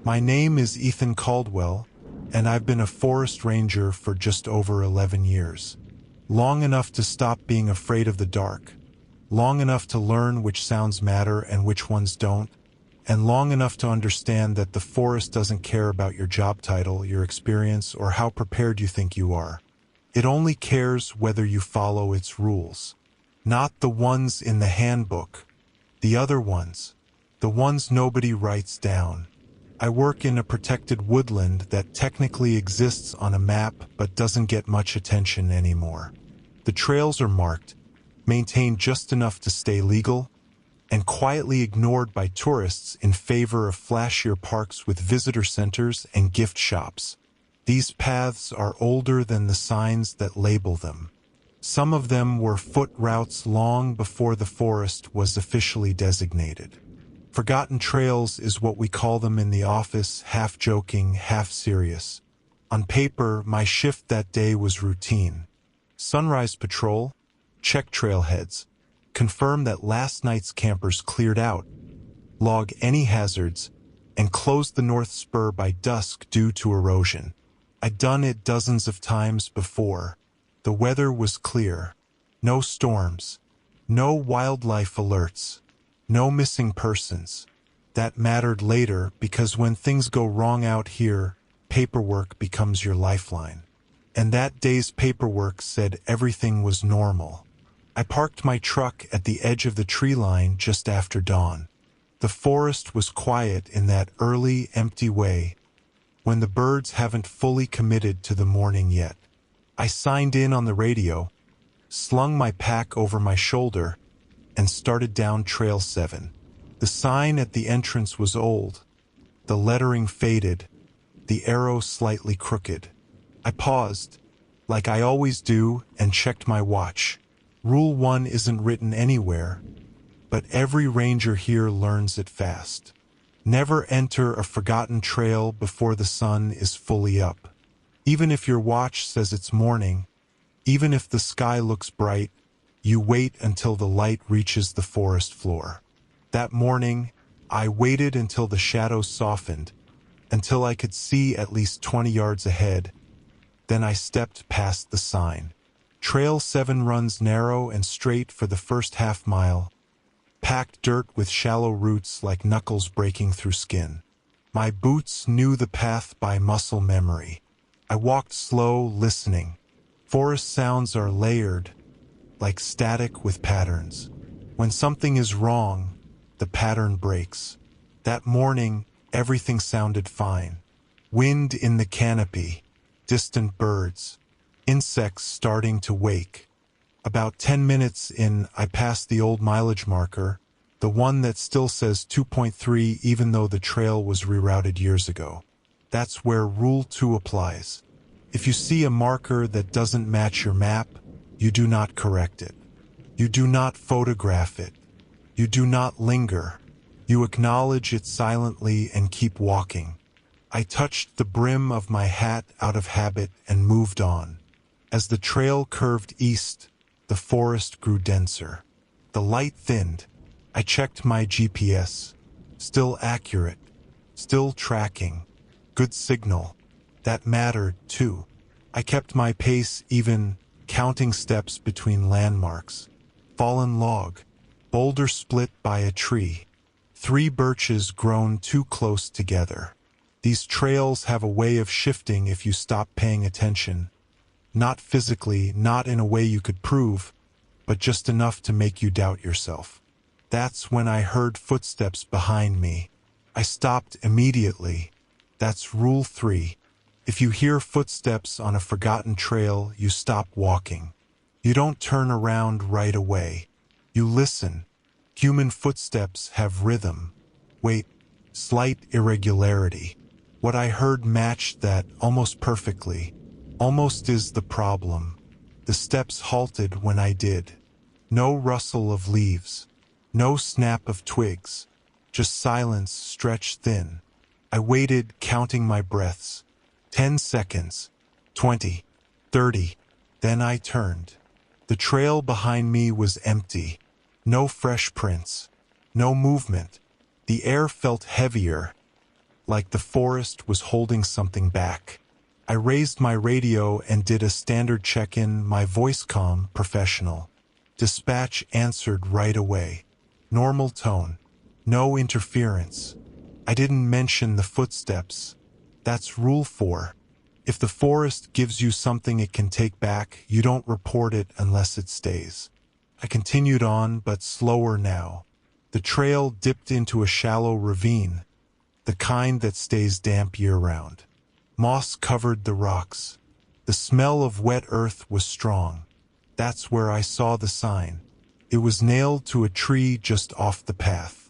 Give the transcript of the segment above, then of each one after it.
My name is Ethan Caldwell, and I've been a forest ranger for just over 11 years. Long enough to stop being afraid of the dark, long enough to learn which sounds matter and which ones don't, and long enough to understand that the forest doesn't care about your job title, your experience, or how prepared you think you are. It only cares whether you follow its rules. Not the ones in the handbook, the other ones, the ones nobody writes down. I work in a protected woodland that technically exists on a map but doesn't get much attention anymore. The trails are marked, maintained just enough to stay legal, and quietly ignored by tourists in favor of flashier parks with visitor centers and gift shops. These paths are older than the signs that label them. Some of them were foot routes long before the forest was officially designated. Forgotten trails is what we call them in the office, half joking, half serious. On paper, my shift that day was routine. Sunrise patrol, check trailheads, confirm that last night's campers cleared out, log any hazards, and close the north spur by dusk due to erosion. I'd done it dozens of times before. The weather was clear. No storms. No wildlife alerts. No missing persons. That mattered later because when things go wrong out here, paperwork becomes your lifeline. And that day's paperwork said everything was normal. I parked my truck at the edge of the tree line just after dawn. The forest was quiet in that early, empty way, when the birds haven't fully committed to the morning yet. I signed in on the radio, slung my pack over my shoulder, and started down Trail 7. The sign at the entrance was old, the lettering faded, the arrow slightly crooked. I paused, like I always do, and checked my watch. Rule 1 isn't written anywhere, but every ranger here learns it fast. Never enter a forgotten trail before the sun is fully up. Even if your watch says it's morning, even if the sky looks bright, you wait until the light reaches the forest floor. That morning, I waited until the shadows softened, until I could see at least 20 yards ahead. Then I stepped past the sign. Trail 7 runs narrow and straight for the first half mile, packed dirt with shallow roots like knuckles breaking through skin. My boots knew the path by muscle memory. I walked slow, listening. Forest sounds are layered, like static with patterns. When something is wrong, the pattern breaks. That morning, everything sounded fine. Wind in the canopy, distant birds, insects starting to wake. About 10 minutes in, I passed the old mileage marker, the one that still says 2.3 even though the trail was rerouted years ago. That's where Rule 2 applies. If you see a marker that doesn't match your map, you do not correct it. You do not photograph it. You do not linger. You acknowledge it silently and keep walking. I touched the brim of my hat out of habit and moved on. As the trail curved east, the forest grew denser. The light thinned. I checked my GPS. Still accurate. Still tracking. Good signal. That mattered, too. I kept my pace even, counting steps between landmarks. Fallen log. Boulder split by a tree. 3 birches grown too close together. These trails have a way of shifting if you stop paying attention. Not physically, not in a way you could prove, but just enough to make you doubt yourself. That's when I heard footsteps behind me. I stopped immediately. That's Rule 3. If you hear footsteps on a forgotten trail, you stop walking. You don't turn around right away. You listen. Human footsteps have rhythm. Wait, slight irregularity. What I heard matched that almost perfectly. Almost is the problem. The steps halted when I did. No rustle of leaves. No snap of twigs. Just silence stretched thin. I waited, counting my breaths. 10 seconds. 20. 30. Then I turned. The trail behind me was empty. No fresh prints. No movement. The air felt heavier. like the forest was holding something back. I raised my radio and did a standard check-in, my voice calm, professional. Dispatch answered right away. Normal tone. No interference. I didn't mention the footsteps. That's Rule 4. If the forest gives you something it can take back, you don't report it unless it stays. I continued on, but slower now. The trail dipped into a shallow ravine, the kind that stays damp year-round. Moss covered the rocks. The smell of wet earth was strong. That's where I saw the sign. It was nailed to a tree just off the path.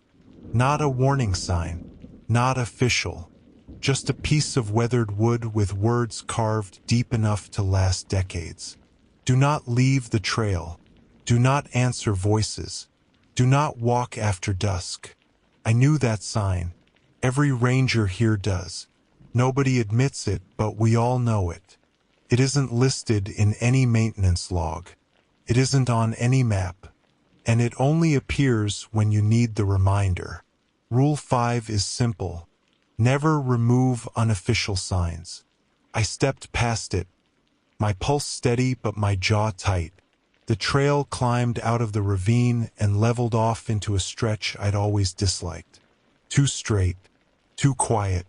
Not a warning sign, not official, just a piece of weathered wood with words carved deep enough to last decades. Do not leave the trail. Do not answer voices. Do not walk after dusk. I knew that sign. Every ranger here does. Nobody admits it, but we all know it. It isn't listed in any maintenance log. It isn't on any map. And it only appears when you need the reminder. Rule 5 is simple. Never remove unofficial signs. I stepped past it, my pulse steady but my jaw tight. The trail climbed out of the ravine and leveled off into a stretch I'd always disliked. Too straight, too quiet.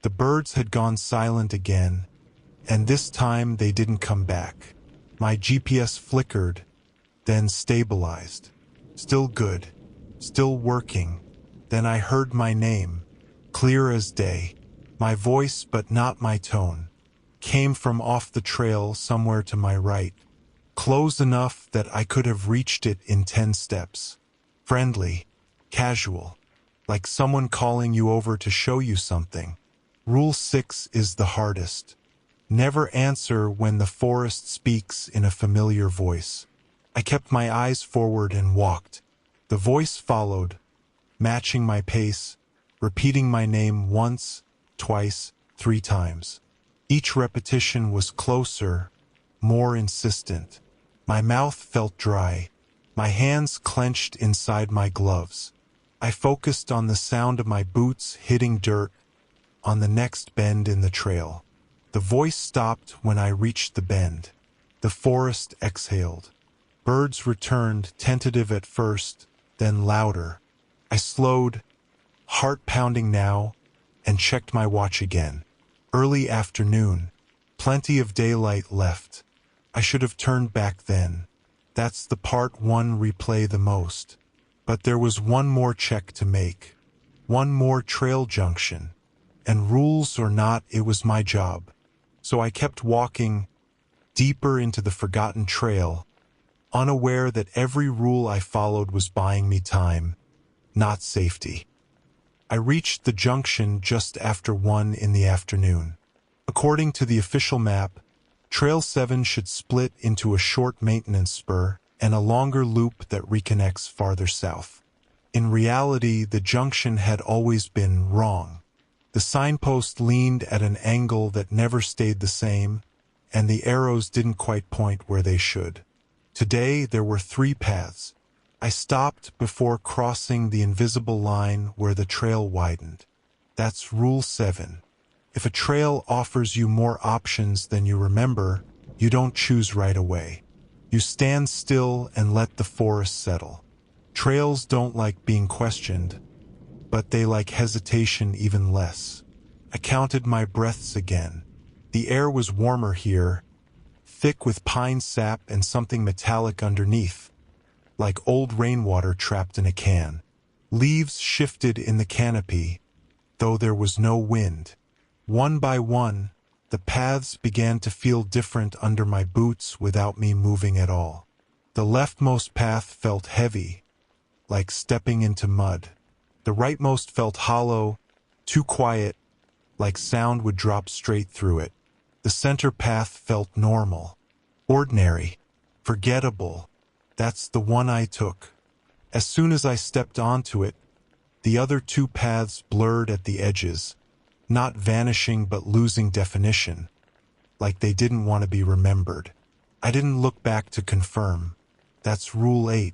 The birds had gone silent again, and this time they didn't come back. My GPS flickered, then stabilized. Still good, still working. Then I heard my name, clear as day. My voice, but not my tone, came from off the trail somewhere to my right, close enough that I could have reached it in 10 steps. Friendly, casual, like someone calling you over to show you something. Rule 6 is the hardest. Never answer when the forest speaks in a familiar voice. I kept my eyes forward and walked. The voice followed, matching my pace, repeating my name once, twice, 3 times. Each repetition was closer, more insistent. My mouth felt dry. My hands clenched inside my gloves. I focused on the sound of my boots hitting dirt, on the next bend in the trail. The voice stopped when I reached the bend. The forest exhaled. Birds returned, tentative at first, then louder. I slowed, heart pounding now, and checked my watch again. Early afternoon. Plenty of daylight left. I should have turned back then. That's the part 1 replay the most. But there was one more check to make. One more trail junction. And rules or not, it was my job. So I kept walking, deeper into the forgotten trail, unaware that every rule I followed was buying me time, not safety. I reached the junction just after 1 in the afternoon. According to the official map, Trail 7 should split into a short maintenance spur and a longer loop that reconnects farther south. In reality, the junction had always been wrong. The signpost leaned at an angle that never stayed the same, and the arrows didn't quite point where they should. Today, there were 3 paths. I stopped before crossing the invisible line where the trail widened. That's Rule 7. If a trail offers you more options than you remember, you don't choose right away. You stand still and let the forest settle. Trails don't like being questioned, but they like hesitation even less. I counted my breaths again. The air was warmer here, thick with pine sap and something metallic underneath, like old rainwater trapped in a can. Leaves shifted in the canopy, though there was no wind. One by one, the paths began to feel different under my boots without me moving at all. The leftmost path felt heavy, like stepping into mud. The rightmost felt hollow, too quiet, like sound would drop straight through it. The center path felt normal, ordinary, forgettable. That's the one I took. As soon as I stepped onto it, the other 2 paths blurred at the edges, not vanishing but losing definition, like they didn't want to be remembered. I didn't look back to confirm. That's Rule 8.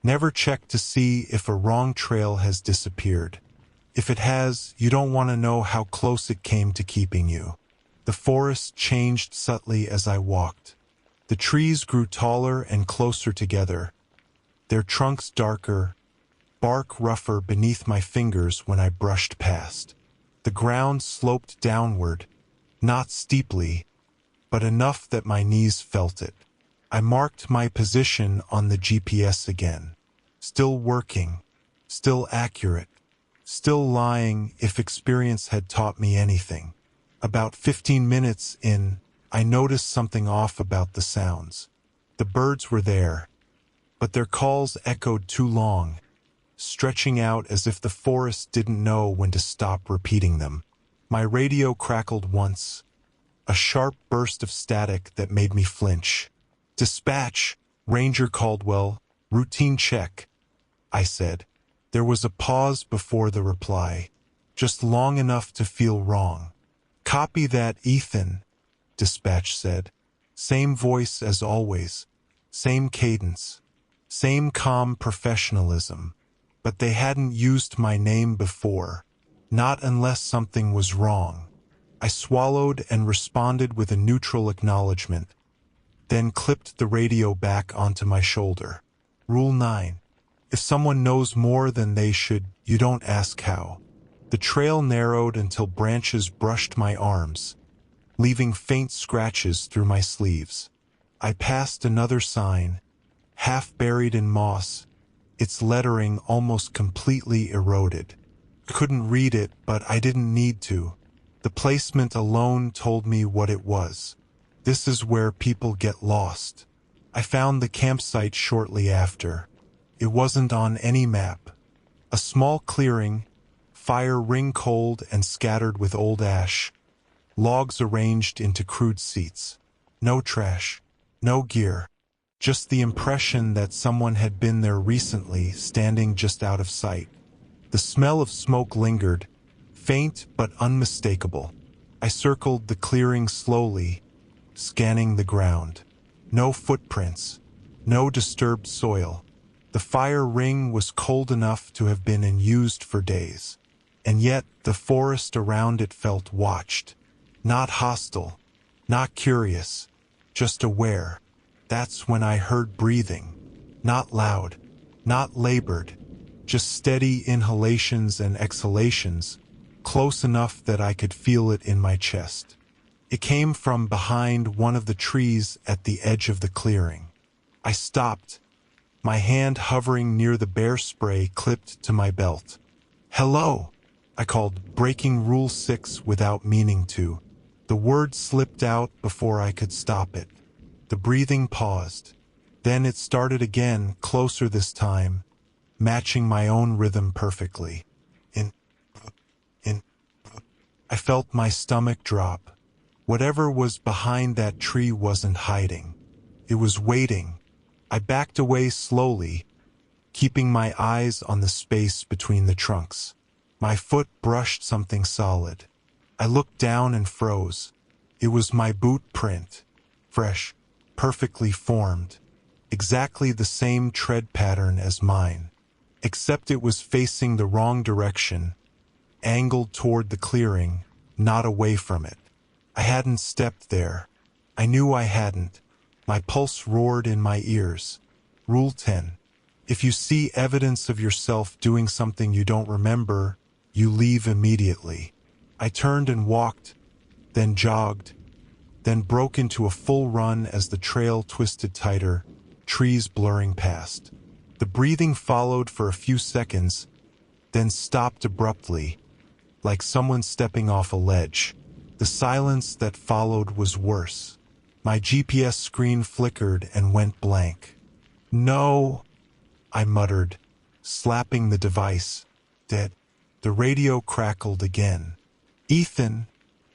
Never check to see if a wrong trail has disappeared. If it has, you don't want to know how close it came to keeping you. The forest changed subtly as I walked. The trees grew taller and closer together, their trunks darker, bark rougher beneath my fingers when I brushed past. The ground sloped downward, not steeply, but enough that my knees felt it. I marked my position on the GPS again. Still working, still accurate, still lying if experience had taught me anything. About 15 minutes in, I noticed something off about the sounds. The birds were there, but their calls echoed too long, stretching out as if the forest didn't know when to stop repeating them. My radio crackled once, a sharp burst of static that made me flinch. "Dispatch, Ranger Caldwell, routine check," I said. There was a pause before the reply, just long enough to feel wrong. "Copy that, Ethan," dispatch said. Same voice as always, same cadence, same calm professionalism. But they hadn't used my name before, not unless something was wrong. I swallowed and responded with a neutral acknowledgement, then clipped the radio back onto my shoulder. Rule 9. If someone knows more than they should, you don't ask how. The trail narrowed until branches brushed my arms, leaving faint scratches through my sleeves. I passed another sign, half buried in moss, its lettering almost completely eroded. I couldn't read it, but I didn't need to. The placement alone told me what it was. This is where people get lost. I found the campsite shortly after. It wasn't on any map. A small clearing, fire ring-coaled and scattered with old ash, logs arranged into crude seats. No trash, no gear. Just the impression that someone had been there recently, standing just out of sight. The smell of smoke lingered, faint but unmistakable. I circled the clearing slowly, scanning the ground. No footprints, no disturbed soil. The fire ring was cold enough to have been unused for days. And yet the forest around it felt watched. Not hostile, not curious, just aware. That's when I heard breathing. Not loud, not labored, just steady inhalations and exhalations, close enough that I could feel it in my chest. It came from behind one of the trees at the edge of the clearing. I stopped, my hand hovering near the bear spray clipped to my belt. "Hello," I called, breaking Rule 6 without meaning to. The word slipped out before I could stop it. The breathing paused. Then it started again, closer this time, matching my own rhythm perfectly. In. I felt my stomach drop. Whatever was behind that tree wasn't hiding. It was waiting. I backed away slowly, keeping my eyes on the space between the trunks. My foot brushed something solid. I looked down and froze. It was my boot print. Fresh, perfectly formed. Exactly the same tread pattern as mine. Except it was facing the wrong direction, angled toward the clearing, not away from it. I hadn't stepped there. I knew I hadn't. My pulse roared in my ears. Rule 10. If you see evidence of yourself doing something you don't remember, you leave immediately. I turned and walked, then jogged, then broke into a full run as the trail twisted tighter, trees blurring past. The breathing followed for a few seconds, then stopped abruptly, like someone stepping off a ledge. The silence that followed was worse. My GPS screen flickered and went blank. "No," I muttered, slapping the device. "Dead." The radio crackled again. "Ethan,"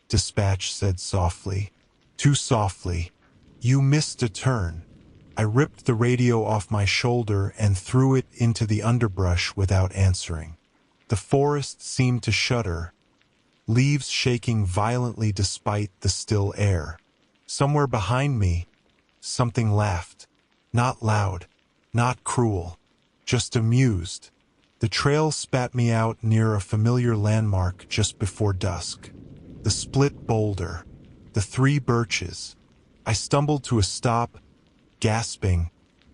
dispatch said softly. Too softly. "You missed a turn." I ripped the radio off my shoulder and threw it into the underbrush without answering. The forest seemed to shudder, leaves shaking violently despite the still air. Somewhere behind me, something laughed. Not loud, not cruel, just amused. The trail spat me out near a familiar landmark just before dusk. The split boulder. The 3 birches. I stumbled to a stop, gasping,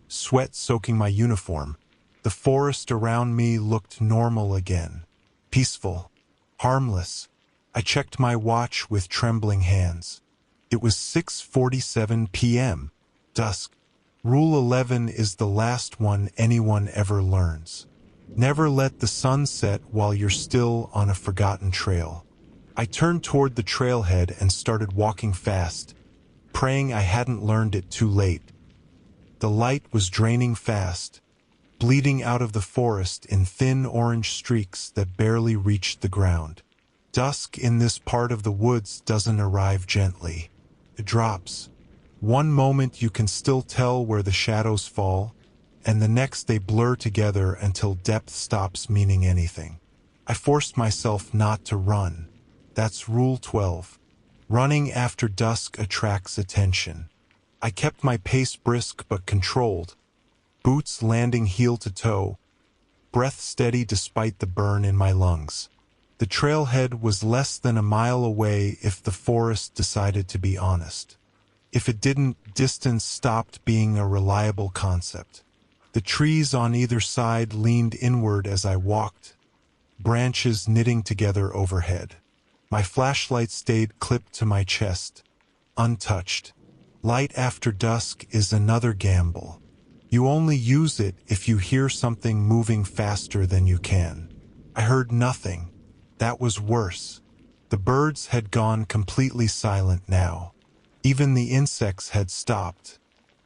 sweat soaking my uniform. The forest around me looked normal again. Peaceful. Harmless. I checked my watch with trembling hands. It was 6:47 p.m. Dusk. Rule 11 is the last one anyone ever learns. Never let the sun set while you're still on a forgotten trail. I turned toward the trailhead and started walking fast, praying I hadn't learned it too late. The light was draining fast, bleeding out of the forest in thin orange streaks that barely reached the ground. Dusk in this part of the woods doesn't arrive gently. It drops. One moment you can still tell where the shadows fall, and the next they blur together until depth stops meaning anything. I forced myself not to run. That's Rule 12. Running after dusk attracts attention. I kept my pace brisk but controlled, boots landing heel to toe, breath steady despite the burn in my lungs. The trailhead was less than a mile away if the forest decided to be honest. If it didn't, distance stopped being a reliable concept. The trees on either side leaned inward as I walked, branches knitting together overhead. My flashlight stayed clipped to my chest, untouched. Light after dusk is another gamble. You only use it if you hear something moving faster than you can. I heard nothing. That was worse. The birds had gone completely silent now. Even the insects had stopped.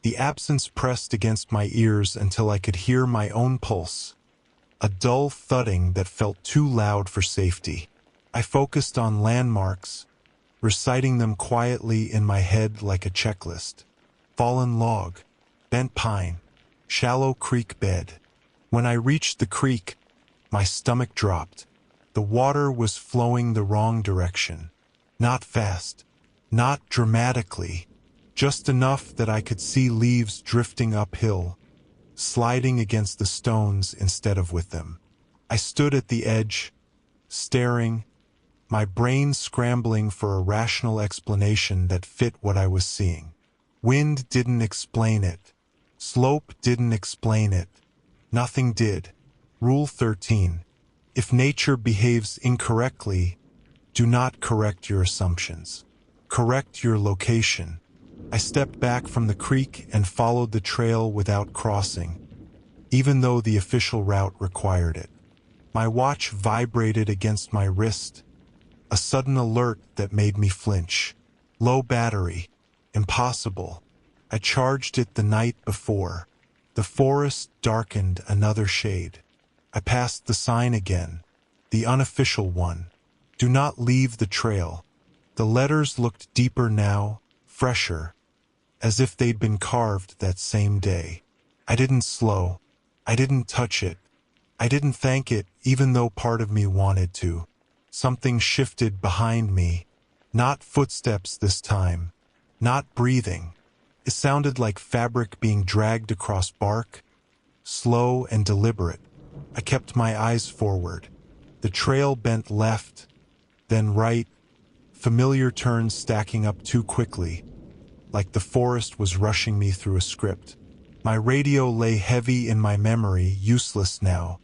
The absence pressed against my ears until I could hear my own pulse, a dull thudding that felt too loud for safety. I focused on landmarks, reciting them quietly in my head like a checklist. Fallen log, bent pine, shallow creek bed. When I reached the creek, my stomach dropped. The water was flowing the wrong direction. Not fast, not dramatically, just enough that I could see leaves drifting uphill, sliding against the stones instead of with them. I stood at the edge, staring, my brain scrambling for a rational explanation that fit what I was seeing. Wind didn't explain it. Slope didn't explain it. Nothing did. Rule 13. If nature behaves incorrectly, do not correct your assumptions. Correct your location. I stepped back from the creek and followed the trail without crossing, even though the official route required it. My watch vibrated against my wrist, a sudden alert that made me flinch. Low battery. Impossible. I charged it the night before. The forest darkened another shade. I passed the sign again, the unofficial one. Do not leave the trail. The letters looked deeper now, fresher, as if they'd been carved that same day. I didn't slow. I didn't touch it. I didn't thank it, even though part of me wanted to. Something shifted behind me. Not footsteps this time. Not breathing. It sounded like fabric being dragged across bark, slow and deliberate. I kept my eyes forward. The trail bent left, then right, familiar turns stacking up too quickly, like the forest was rushing me through a script. My radio lay heavy in my memory, useless now.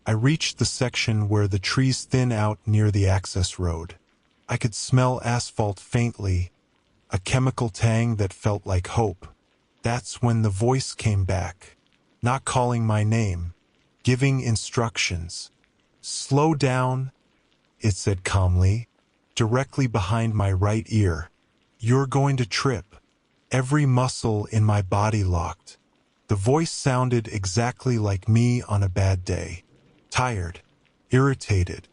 I reached the section where the trees thin out near the access road. I could smell asphalt faintly, a chemical tang that felt like hope. That's when the voice came back, not calling my name, giving instructions. Slow down, it said calmly, directly behind my right ear. You're going to trip. Every muscle in my body locked. The voice sounded exactly like me on a bad day. Tired, irritated,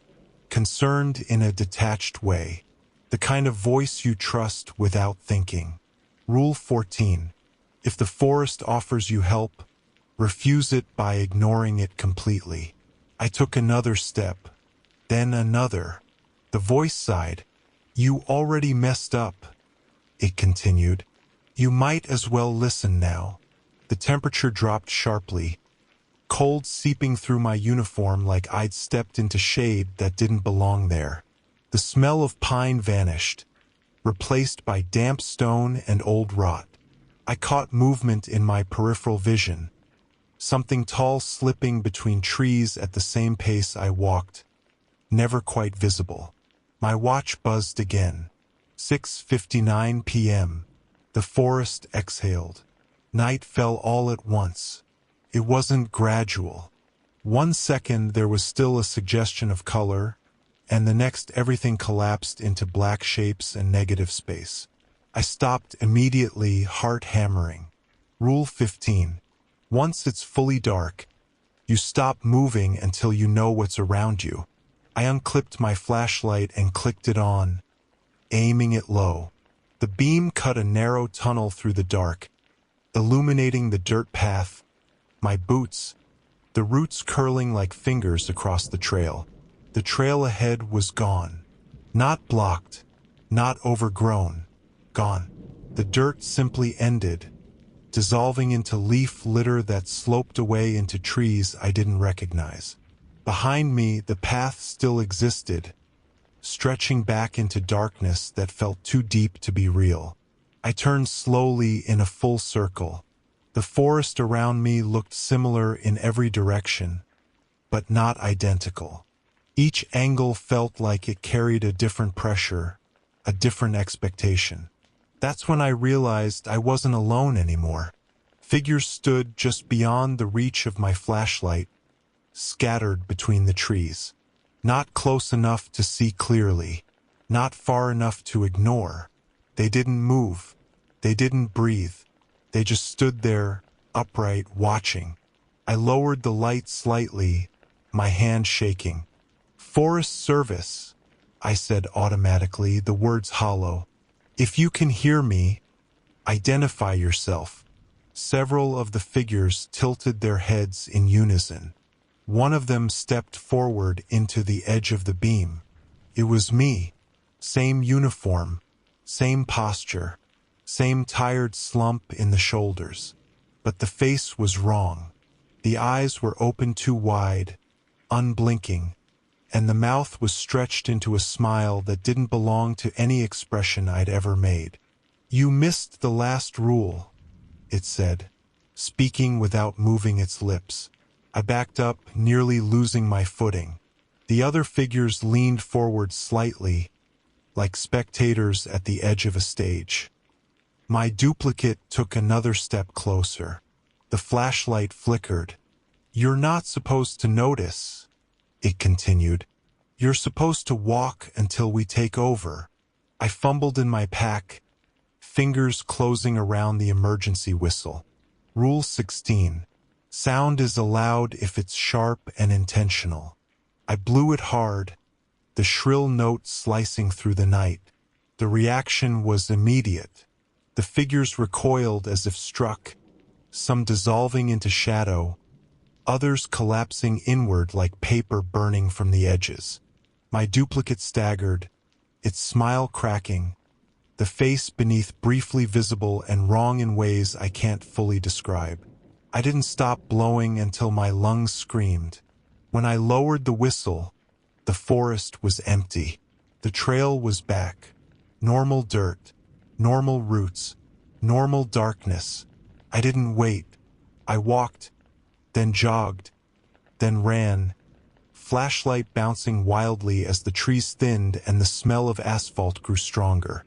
concerned in a detached way. The kind of voice you trust without thinking. Rule 14. If the forest offers you help, refuse it by ignoring it completely. I took another step, then another. The voice sighed. You already messed up, it continued. You might as well listen now. The temperature dropped sharply, cold seeping through my uniform like I'd stepped into shade that didn't belong there. The smell of pine vanished, replaced by damp stone and old rot. I caught movement in my peripheral vision, something tall slipping between trees at the same pace I walked, never quite visible. My watch buzzed again. 6:59 p.m. The forest exhaled. Night fell all at once. It wasn't gradual. 1 second there was still a suggestion of color, and the next everything collapsed into black shapes and negative space. I stopped immediately, heart hammering. Rule 15. Once it's fully dark, you stop moving until you know what's around you. I unclipped my flashlight and clicked it on, aiming it low. The beam cut a narrow tunnel through the dark, illuminating the dirt path, my boots, the roots curling like fingers across the trail. The trail ahead was gone. Not blocked, not overgrown. Gone. The dirt simply ended, dissolving into leaf litter that sloped away into trees I didn't recognize. Behind me, the path still existed, stretching back into darkness that felt too deep to be real. I turned slowly in a full circle. The forest around me looked similar in every direction, but not identical. Each angle felt like it carried a different pressure, a different expectation. That's when I realized I wasn't alone anymore. Figures stood just beyond the reach of my flashlight, scattered between the trees. Not close enough to see clearly, not far enough to ignore. They didn't move. They didn't breathe. They just stood there, upright, watching. I lowered the light slightly, my hand shaking. "Forest Service," I said automatically, the words hollow. "If you can hear me, identify yourself." Several of the figures tilted their heads in unison. One of them stepped forward into the edge of the beam. It was me. Same uniform, same posture, same tired slump in the shoulders. But the face was wrong. The eyes were open too wide, unblinking, and the mouth was stretched into a smile that didn't belong to any expression I'd ever made. "You missed the last rule," it said, speaking without moving its lips. I backed up, nearly losing my footing. The other figures leaned forward slightly, like spectators at the edge of a stage. My duplicate took another step closer. The flashlight flickered. "You're not supposed to notice," it continued. "You're supposed to walk until we take over." I fumbled in my pack, fingers closing around the emergency whistle. Rule 16. Sound is allowed if it's sharp and intentional. I blew it hard, the shrill note slicing through the night. The reaction was immediate. The figures recoiled as if struck, some dissolving into shadow, others collapsing inward like paper burning from the edges. My duplicate staggered, its smile cracking, the face beneath briefly visible and wrong in ways I can't fully describe. I didn't stop blowing until my lungs screamed. When I lowered the whistle, the forest was empty. The trail was back. Normal dirt, normal roots, normal darkness. I didn't wait. I walked, then jogged, then ran, flashlight bouncing wildly as the trees thinned and the smell of asphalt grew stronger.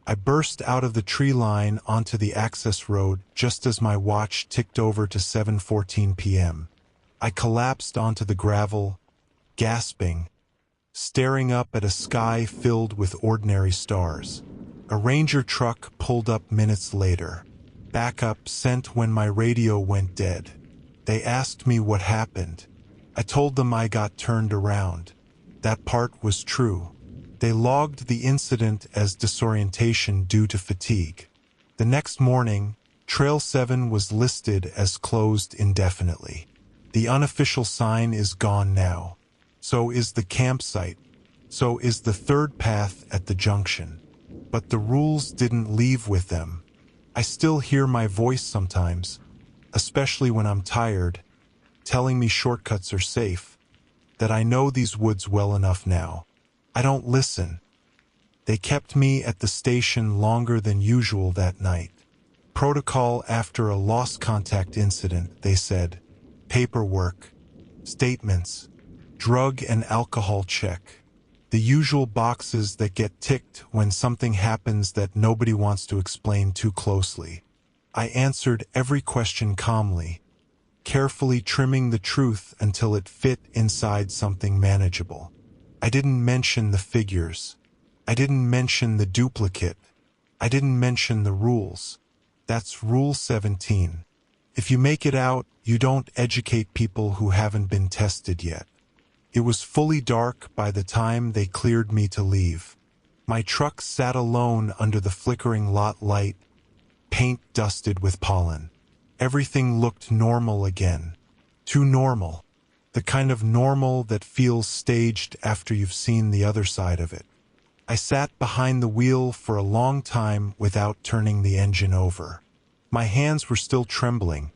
I burst out of the tree line onto the access road just as my watch ticked over to 7:14 p.m. I collapsed onto the gravel, gasping, staring up at a sky filled with ordinary stars. A ranger truck pulled up minutes later. Backup sent when my radio went dead. They asked me what happened. I told them I got turned around. That part was true. They logged the incident as disorientation due to fatigue. The next morning, Trail 7 was listed as closed indefinitely. The unofficial sign is gone now. So is the campsite. So is the third path at the junction. But the rules didn't leave with them. I still hear my voice sometimes, especially when I'm tired, telling me shortcuts are safe, that I know these woods well enough now. I don't listen. They kept me at the station longer than usual that night. Protocol after a lost contact incident, they said. Paperwork, statements, drug and alcohol check. The usual boxes that get ticked when something happens that nobody wants to explain too closely. I answered every question calmly, carefully trimming the truth until it fit inside something manageable. I didn't mention the figures. I didn't mention the duplicate. I didn't mention the rules. That's Rule 17. If you make it out, you don't educate people who haven't been tested yet. It was fully dark by the time they cleared me to leave. My truck sat alone under the flickering lot light, paint dusted with pollen. Everything looked normal again. Too normal. The kind of normal that feels staged after you've seen the other side of it. I sat behind the wheel for a long time without turning the engine over. My hands were still trembling,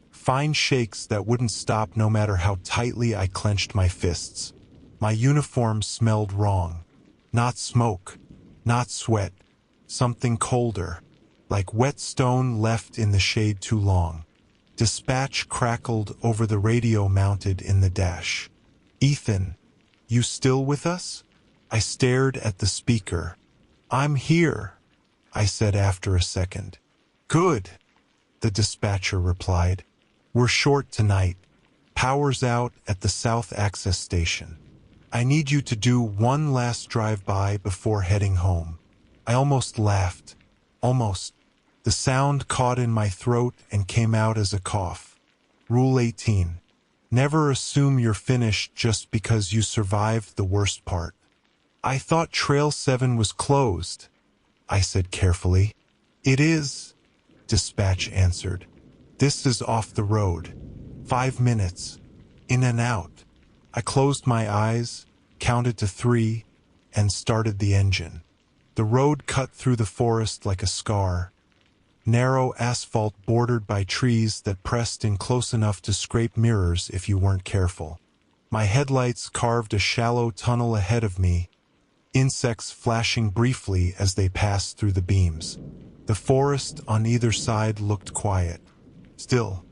fine shakes that wouldn't stop no matter how tightly I clenched my fists. My uniform smelled wrong. Not smoke, not sweat, something colder, like wet stone left in the shade too long. Dispatch crackled over the radio mounted in the dash. "Ethan, you still with us?" I stared at the speaker. "I'm here," I said after a second. "Good," the dispatcher replied. "We're short tonight. Power's out at the South Access Station. I need you to do one last drive-by before heading home." I almost laughed. Almost. The sound caught in my throat and came out as a cough. Rule 18. Never assume you're finished just because you survived the worst part. "I thought Trail 7 was closed," I said carefully. "It is," dispatch answered. "This is off the road. 5 minutes. In and out." I closed my eyes, counted to 3, and started the engine. The road cut through the forest like a scar. Narrow asphalt bordered by trees that pressed in close enough to scrape mirrors if you weren't careful. My headlights carved a shallow tunnel ahead of me, insects flashing briefly as they passed through the beams. The forest on either side looked quiet, still,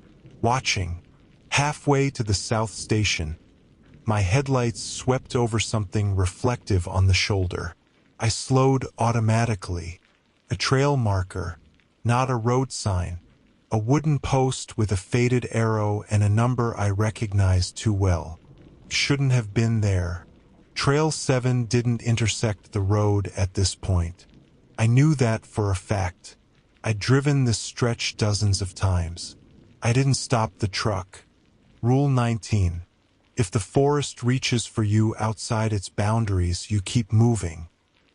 watching. Halfway to the South Station, my headlights swept over something reflective on the shoulder. I slowed automatically. A trail marker, not a road sign. A wooden post with a faded arrow and a number I recognized too well. Shouldn't have been there. Trail 7 didn't intersect the road at this point. I knew that for a fact. I'd driven this stretch dozens of times. I didn't stop the truck. Rule 19. If the forest reaches for you outside its boundaries, you keep moving.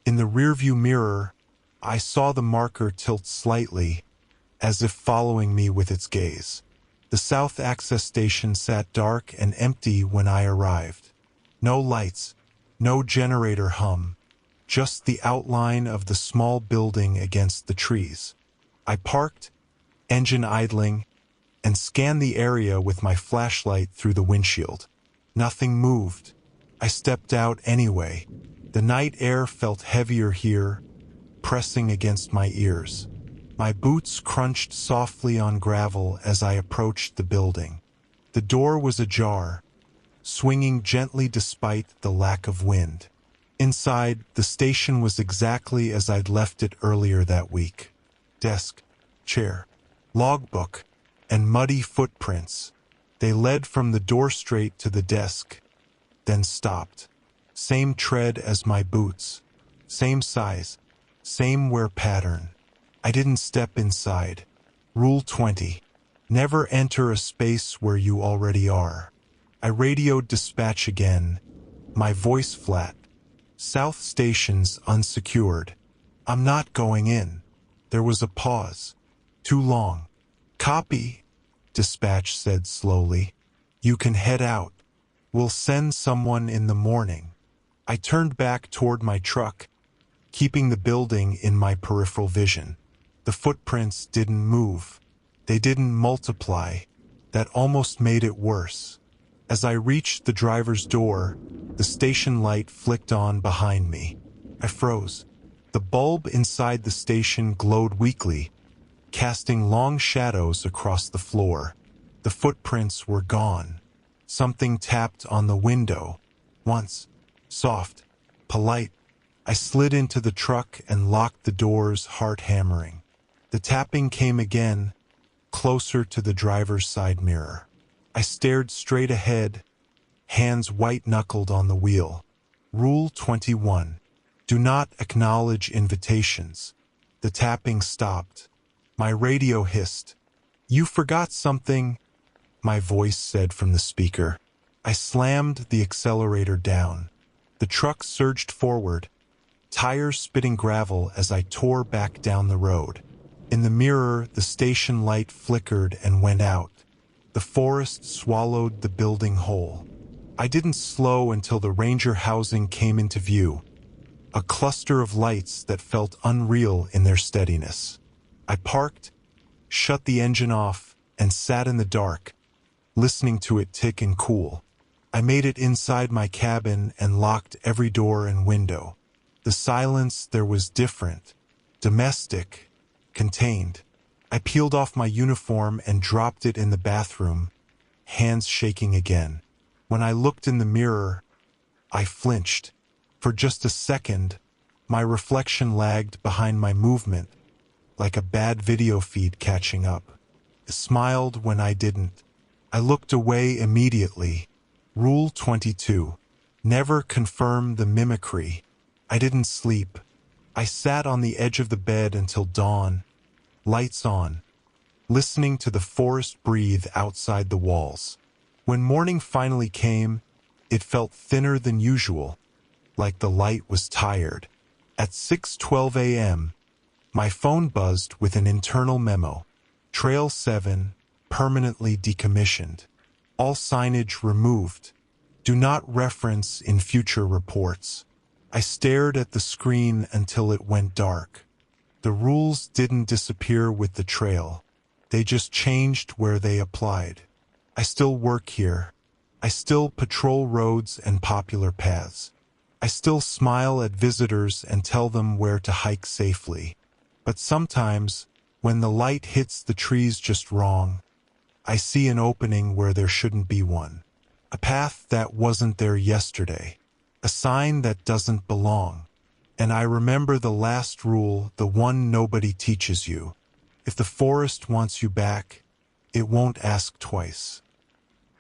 In the rearview mirror, I saw the marker tilt slightly, as if following me with its gaze. The South Access Station sat dark and empty when I arrived. No lights, no generator hum, just the outline of the small building against the trees. I parked, engine idling, and scanned the area with my flashlight through the windshield. Nothing moved. I stepped out anyway. The night air felt heavier here, pressing against my ears. My boots crunched softly on gravel as I approached the building. The door was ajar, swinging gently despite the lack of wind. Inside, the station was exactly as I'd left it earlier that week. Desk, chair, logbook, and muddy footprints. They led from the door straight to the desk, then stopped. Same tread as my boots, same size, same wear pattern. I didn't step inside. Rule 20. Never enter a space where you already are. I radioed dispatch again, my voice flat. South Station's unsecured. "I'm not going in." There was a pause. Too long. "Copy," dispatch said slowly. "You can head out. We'll send someone in the morning." I turned back toward my truck, keeping the building in my peripheral vision. The footprints didn't move. They didn't multiply. that almost made it worse. As I reached the driver's door, the station light flicked on behind me. I froze. The bulb inside the station glowed weakly, casting long shadows across the floor. The footprints were gone. Something tapped on the window. Once. Soft. Polite. I slid into the truck and locked the doors, heart hammering. The tapping came again, closer to the driver's side mirror. I stared straight ahead, hands white-knuckled on the wheel. Rule 21. Do not acknowledge invitations. The tapping stopped. My radio hissed. "You forgot something," my voice said from the speaker. I slammed the accelerator down. The truck surged forward, tires spitting gravel as I tore back down the road. In the mirror, the station light flickered and went out. The forest swallowed the building whole. I didn't slow until the ranger housing came into view, a cluster of lights that felt unreal in their steadiness. I parked, shut the engine off, and sat in the dark, listening to it tick and cool. I made it inside my cabin and locked every door and window. The silence there was different, domestic, contained. I peeled off my uniform and dropped it in the bathroom, hands shaking again. When I looked in the mirror, I flinched. For just a second, my reflection lagged behind my movement, like a bad video feed catching up. I smiled when I didn't. I looked away immediately. Rule 22. Never confirm the mimicry. I didn't sleep. I sat on the edge of the bed until dawn, lights on, listening to the forest breathe outside the walls. When morning finally came, it felt thinner than usual, like the light was tired. At 6:12 a.m., my phone buzzed with an internal memo. Trail 7, permanently decommissioned. All signage removed. Do not reference in future reports. I stared at the screen until it went dark. The rules didn't disappear with the trail. They just changed where they applied. I still work here. I still patrol roads and popular paths. I still smile at visitors and tell them where to hike safely. But sometimes, when the light hits the trees just wrong, I see an opening where there shouldn't be one. A path that wasn't there yesterday. A sign that doesn't belong. And I remember the last rule, the one nobody teaches you. If the forest wants you back, it won't ask twice.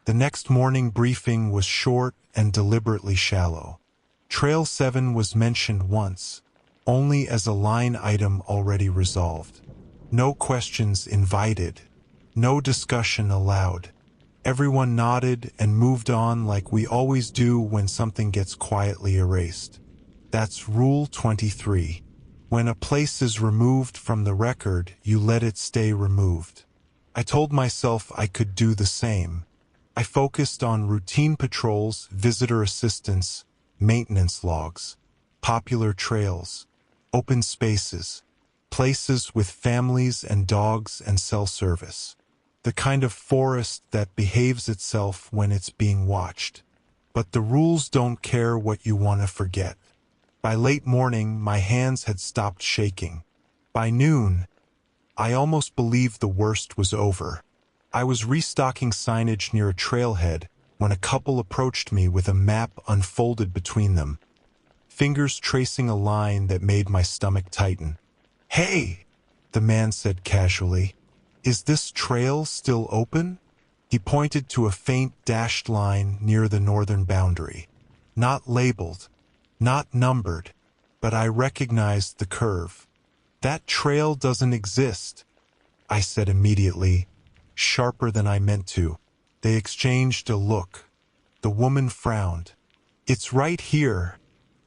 The next morning briefing was short and deliberately shallow. Trail 7 was mentioned once, only as a line item already resolved. No questions invited. No discussion allowed. Everyone nodded and moved on like we always do when something gets quietly erased. That's Rule 23. When a place is removed from the record, you let it stay removed. I told myself I could do the same. I focused on routine patrols, visitor assistance, maintenance logs, popular trails, open spaces, places with families and dogs and cell service. The kind of forest that behaves itself when it's being watched. But the rules don't care what you want to forget. By late morning, my hands had stopped shaking. By noon, I almost believed the worst was over. I was restocking signage near a trailhead when a couple approached me with a map unfolded between them, fingers tracing a line that made my stomach tighten. "Hey," the man said casually. "Is this trail still open?" He pointed to a faint dashed line near the northern boundary. Not labeled, not numbered, but I recognized the curve. "That trail doesn't exist," I said immediately, sharper than I meant to. They exchanged a look. The woman frowned. "It's right here,"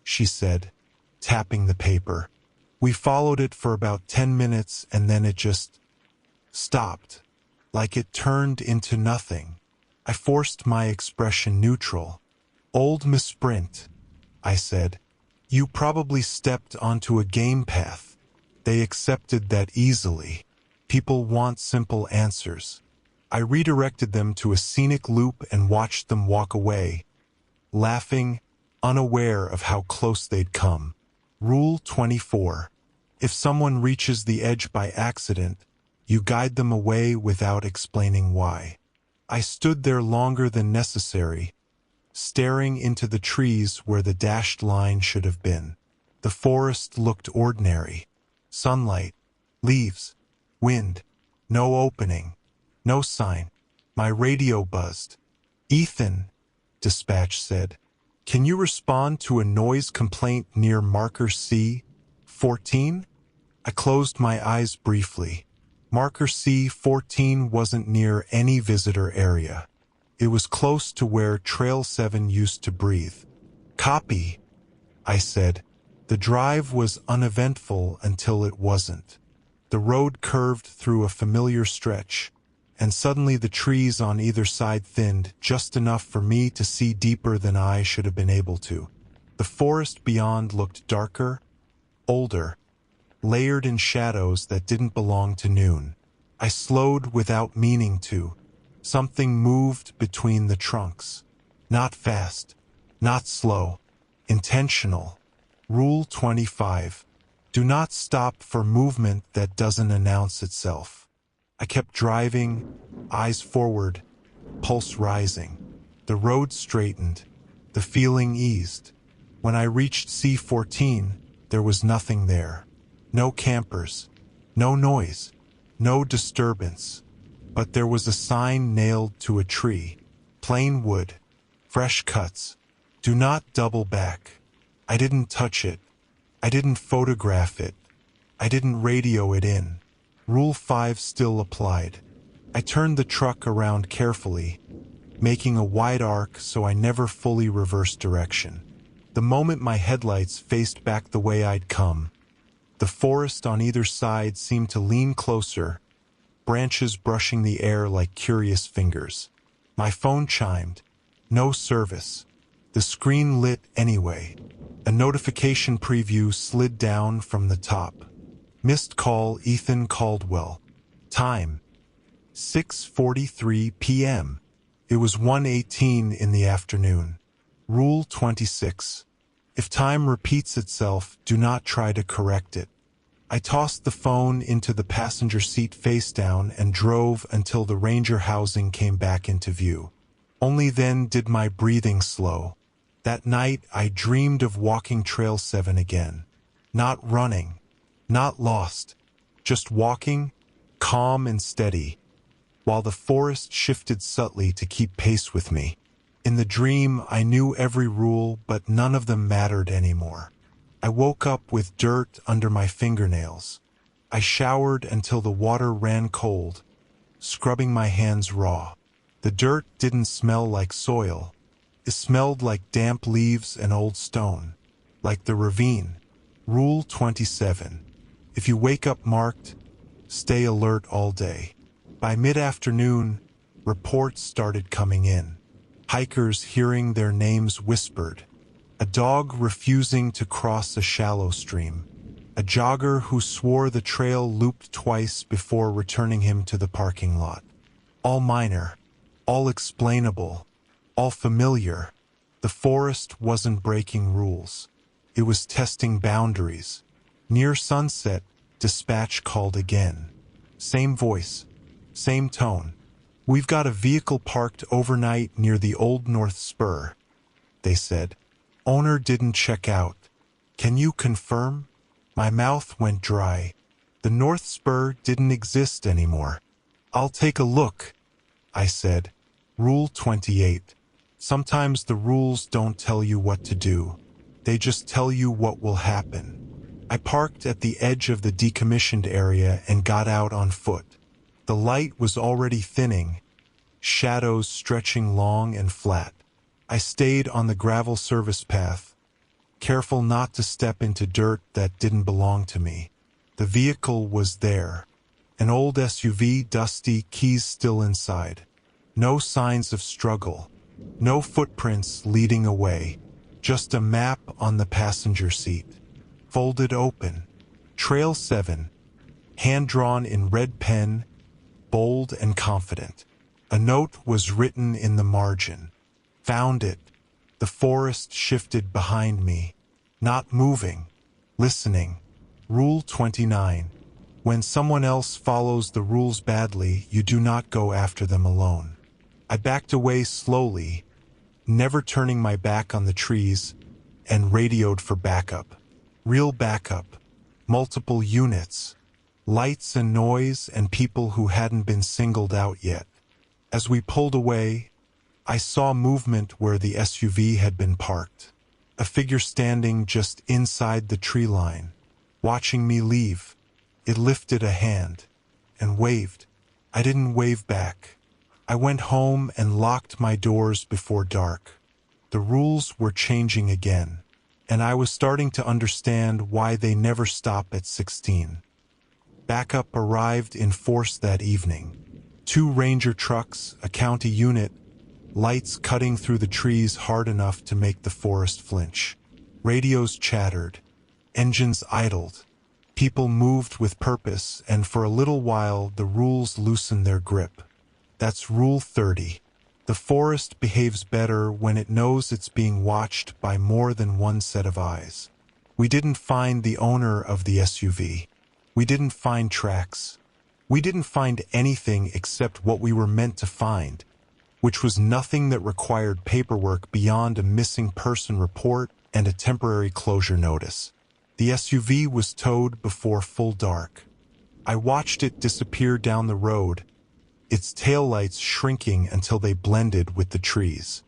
she said, tapping the paper. We followed it for about 10 minutes and then it just stopped, like it turned into nothing. I forced my expression neutral. "Old misprint," I said. "You probably stepped onto a game path." They accepted that easily. People want simple answers. I redirected them to a scenic loop and watched them walk away, laughing, unaware of how close they'd come. Rule 24. If someone reaches the edge by accident, you guide them away without explaining why. I stood there longer than necessary, staring into the trees where the dashed line should have been. The forest looked ordinary. Sunlight, leaves, wind, no opening, no sign. My radio buzzed. "Ethan," dispatch said, "can you respond to a noise complaint near marker C-14? I closed my eyes briefly. Marker C-14 wasn't near any visitor area. It was close to where Trail 7 used to breathe. "Copy," I said. The drive was uneventful until it wasn't. The road curved through a familiar stretch, and suddenly the trees on either side thinned just enough for me to see deeper than I should have been able to. The forest beyond looked darker, older, layered in shadows that didn't belong to noon. I slowed without meaning to. Something moved between the trunks. Not fast, not slow, intentional. Rule 25. Do not stop for movement that doesn't announce itself. I kept driving, eyes forward, pulse rising. The road straightened. The feeling eased. When I reached C-14, there was nothing there. No campers, no noise, no disturbance. But there was a sign nailed to a tree. Plain wood, fresh cuts. Do not double back. I didn't touch it. I didn't photograph it. I didn't radio it in. Rule 5 still applied. I turned the truck around carefully, making a wide arc so I never fully reversed direction. The moment my headlights faced back the way I'd come, the forest on either side seemed to lean closer, branches brushing the air like curious fingers. My phone chimed. No service. The screen lit anyway. A notification preview slid down from the top. Missed call Ethan Caldwell. Time: 6:43 p.m. It was 1:18 in the afternoon. Rule 26. If time repeats itself, do not try to correct it. I tossed the phone into the passenger seat face down and drove until the ranger housing came back into view. Only then did my breathing slow. That night I dreamed of walking Trail 7 again. Not running, not lost, just walking, calm and steady, while the forest shifted subtly to keep pace with me. In the dream I knew every rule, but none of them mattered anymore. I woke up with dirt under my fingernails. I showered until the water ran cold, scrubbing my hands raw. The dirt didn't smell like soil. It smelled like damp leaves and old stone, like the ravine. Rule 27. If you wake up marked, stay alert all day. By mid-afternoon, reports started coming in. Hikers hearing their names whispered. A dog refusing to cross a shallow stream. A jogger who swore the trail looped twice before returning him to the parking lot. All minor, all explainable, all familiar. The forest wasn't breaking rules. It was testing boundaries. Near sunset, dispatch called again. Same voice, same tone. "We've got a vehicle parked overnight near the Old North Spur," they said. "Owner didn't check out. Can you confirm?" My mouth went dry. The North Spur didn't exist anymore. "I'll take a look," I said. Rule 28. Sometimes the rules don't tell you what to do. They just tell you what will happen. I parked at the edge of the decommissioned area and got out on foot. The light was already thinning, shadows stretching long and flat. I stayed on the gravel service path, careful not to step into dirt that didn't belong to me. The vehicle was there. An old SUV, dusty, keys still inside. No signs of struggle. No footprints leading away. Just a map on the passenger seat. Folded open. Trail 7. Hand-drawn in red pen, bold and confident. A note was written in the margin. Found it. The forest shifted behind me. Not moving. Listening. Rule 29. When someone else follows the rules badly, you do not go after them alone. I backed away slowly, never turning my back on the trees, and radioed for backup. Real backup. Multiple units. Lights and noise and people who hadn't been singled out yet. As we pulled away, I saw movement where the SUV had been parked. A figure standing just inside the tree line, watching me leave. It lifted a hand and waved. I didn't wave back. I went home and locked my doors before dark. The rules were changing again, and I was starting to understand why they never stop at 16. Backup arrived in force that evening. 2 ranger trucks, a county unit, lights cutting through the trees hard enough to make the forest flinch. Radios chattered. Engines idled. People moved with purpose, and for a little while the rules loosened their grip. That's Rule 30. The forest behaves better when it knows it's being watched by more than one set of eyes. We didn't find the owner of the SUV. We didn't find tracks. We didn't find anything except what we were meant to find, which was nothing that required paperwork beyond a missing person report and a temporary closure notice. The SUV was towed before full dark. I watched it disappear down the road, its taillights shrinking until they blended with the trees.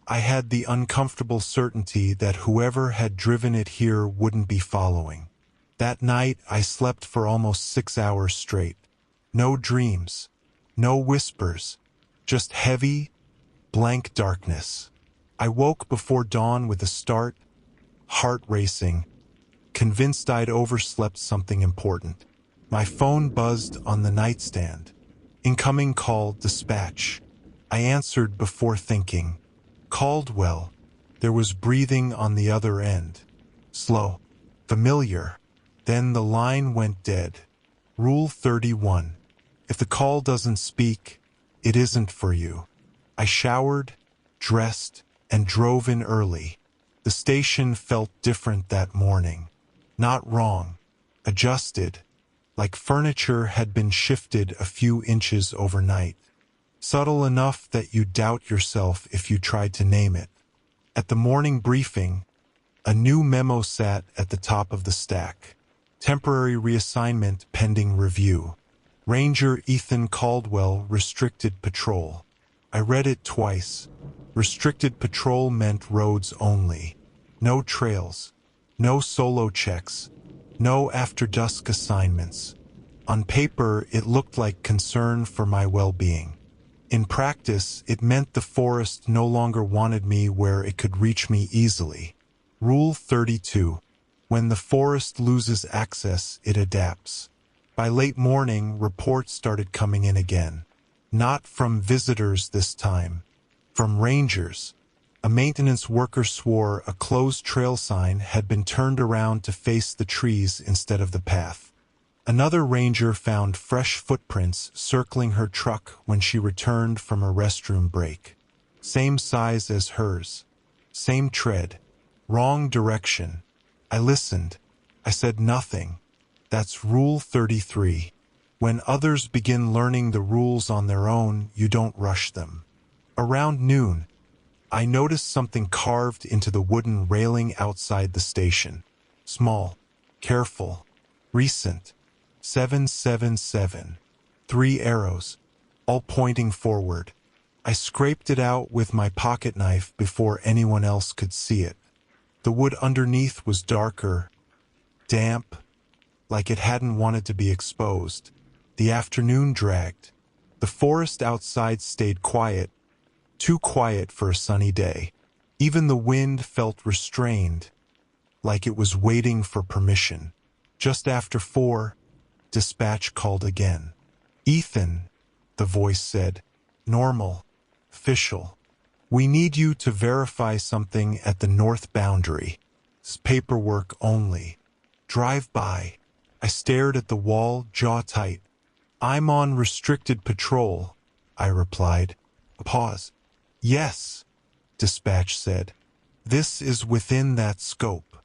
I had the uncomfortable certainty that whoever had driven it here wouldn't be following. That night, I slept for almost 6 hours straight. No dreams, no whispers, just heavy, blank darkness. I woke before dawn with a start, heart racing, convinced I'd overslept something important. My phone buzzed on the nightstand. Incoming call, dispatch. I answered before thinking. Caldwell. There was breathing on the other end. Slow. Familiar. Then the line went dead. Rule 31. If the call doesn't speak, it isn't for you. I showered, dressed, and drove in early. The station felt different that morning. Not wrong. Adjusted. Like furniture had been shifted a few inches overnight. Subtle enough that you doubt yourself if you tried to name it. At the morning briefing, a new memo sat at the top of the stack. Temporary reassignment pending review. Ranger Ethan Caldwell, restricted patrol. I read it twice. Restricted patrol meant roads only. No trails. No solo checks. No after-dusk assignments. On paper, it looked like concern for my well-being. In practice, it meant the forest no longer wanted me where it could reach me easily. Rule 32. When the forest loses access, it adapts. By late morning, reports started coming in again. Not from visitors this time. From rangers. A maintenance worker swore a closed trail sign had been turned around to face the trees instead of the path. Another ranger found fresh footprints circling her truck when she returned from a restroom break. Same size as hers. Same tread. Wrong direction. I listened. I said nothing. That's Rule 33. When others begin learning the rules on their own, you don't rush them. Around noon, I noticed something carved into the wooden railing outside the station. Small, careful, recent. 777. 3 arrows, all pointing forward. I scraped it out with my pocket knife before anyone else could see it. The wood underneath was darker, damp, like it hadn't wanted to be exposed. The afternoon dragged. The forest outside stayed quiet, too quiet for a sunny day. Even the wind felt restrained, like it was waiting for permission. Just after 4, dispatch called again. Ethan, the voice said. Normal. Official. We need you to verify something at the north boundary. It's paperwork only. Drive by. I stared at the wall, jaw tight. I'm on restricted patrol. I replied. A pause. Yes, Dispatch said. This is within that scope.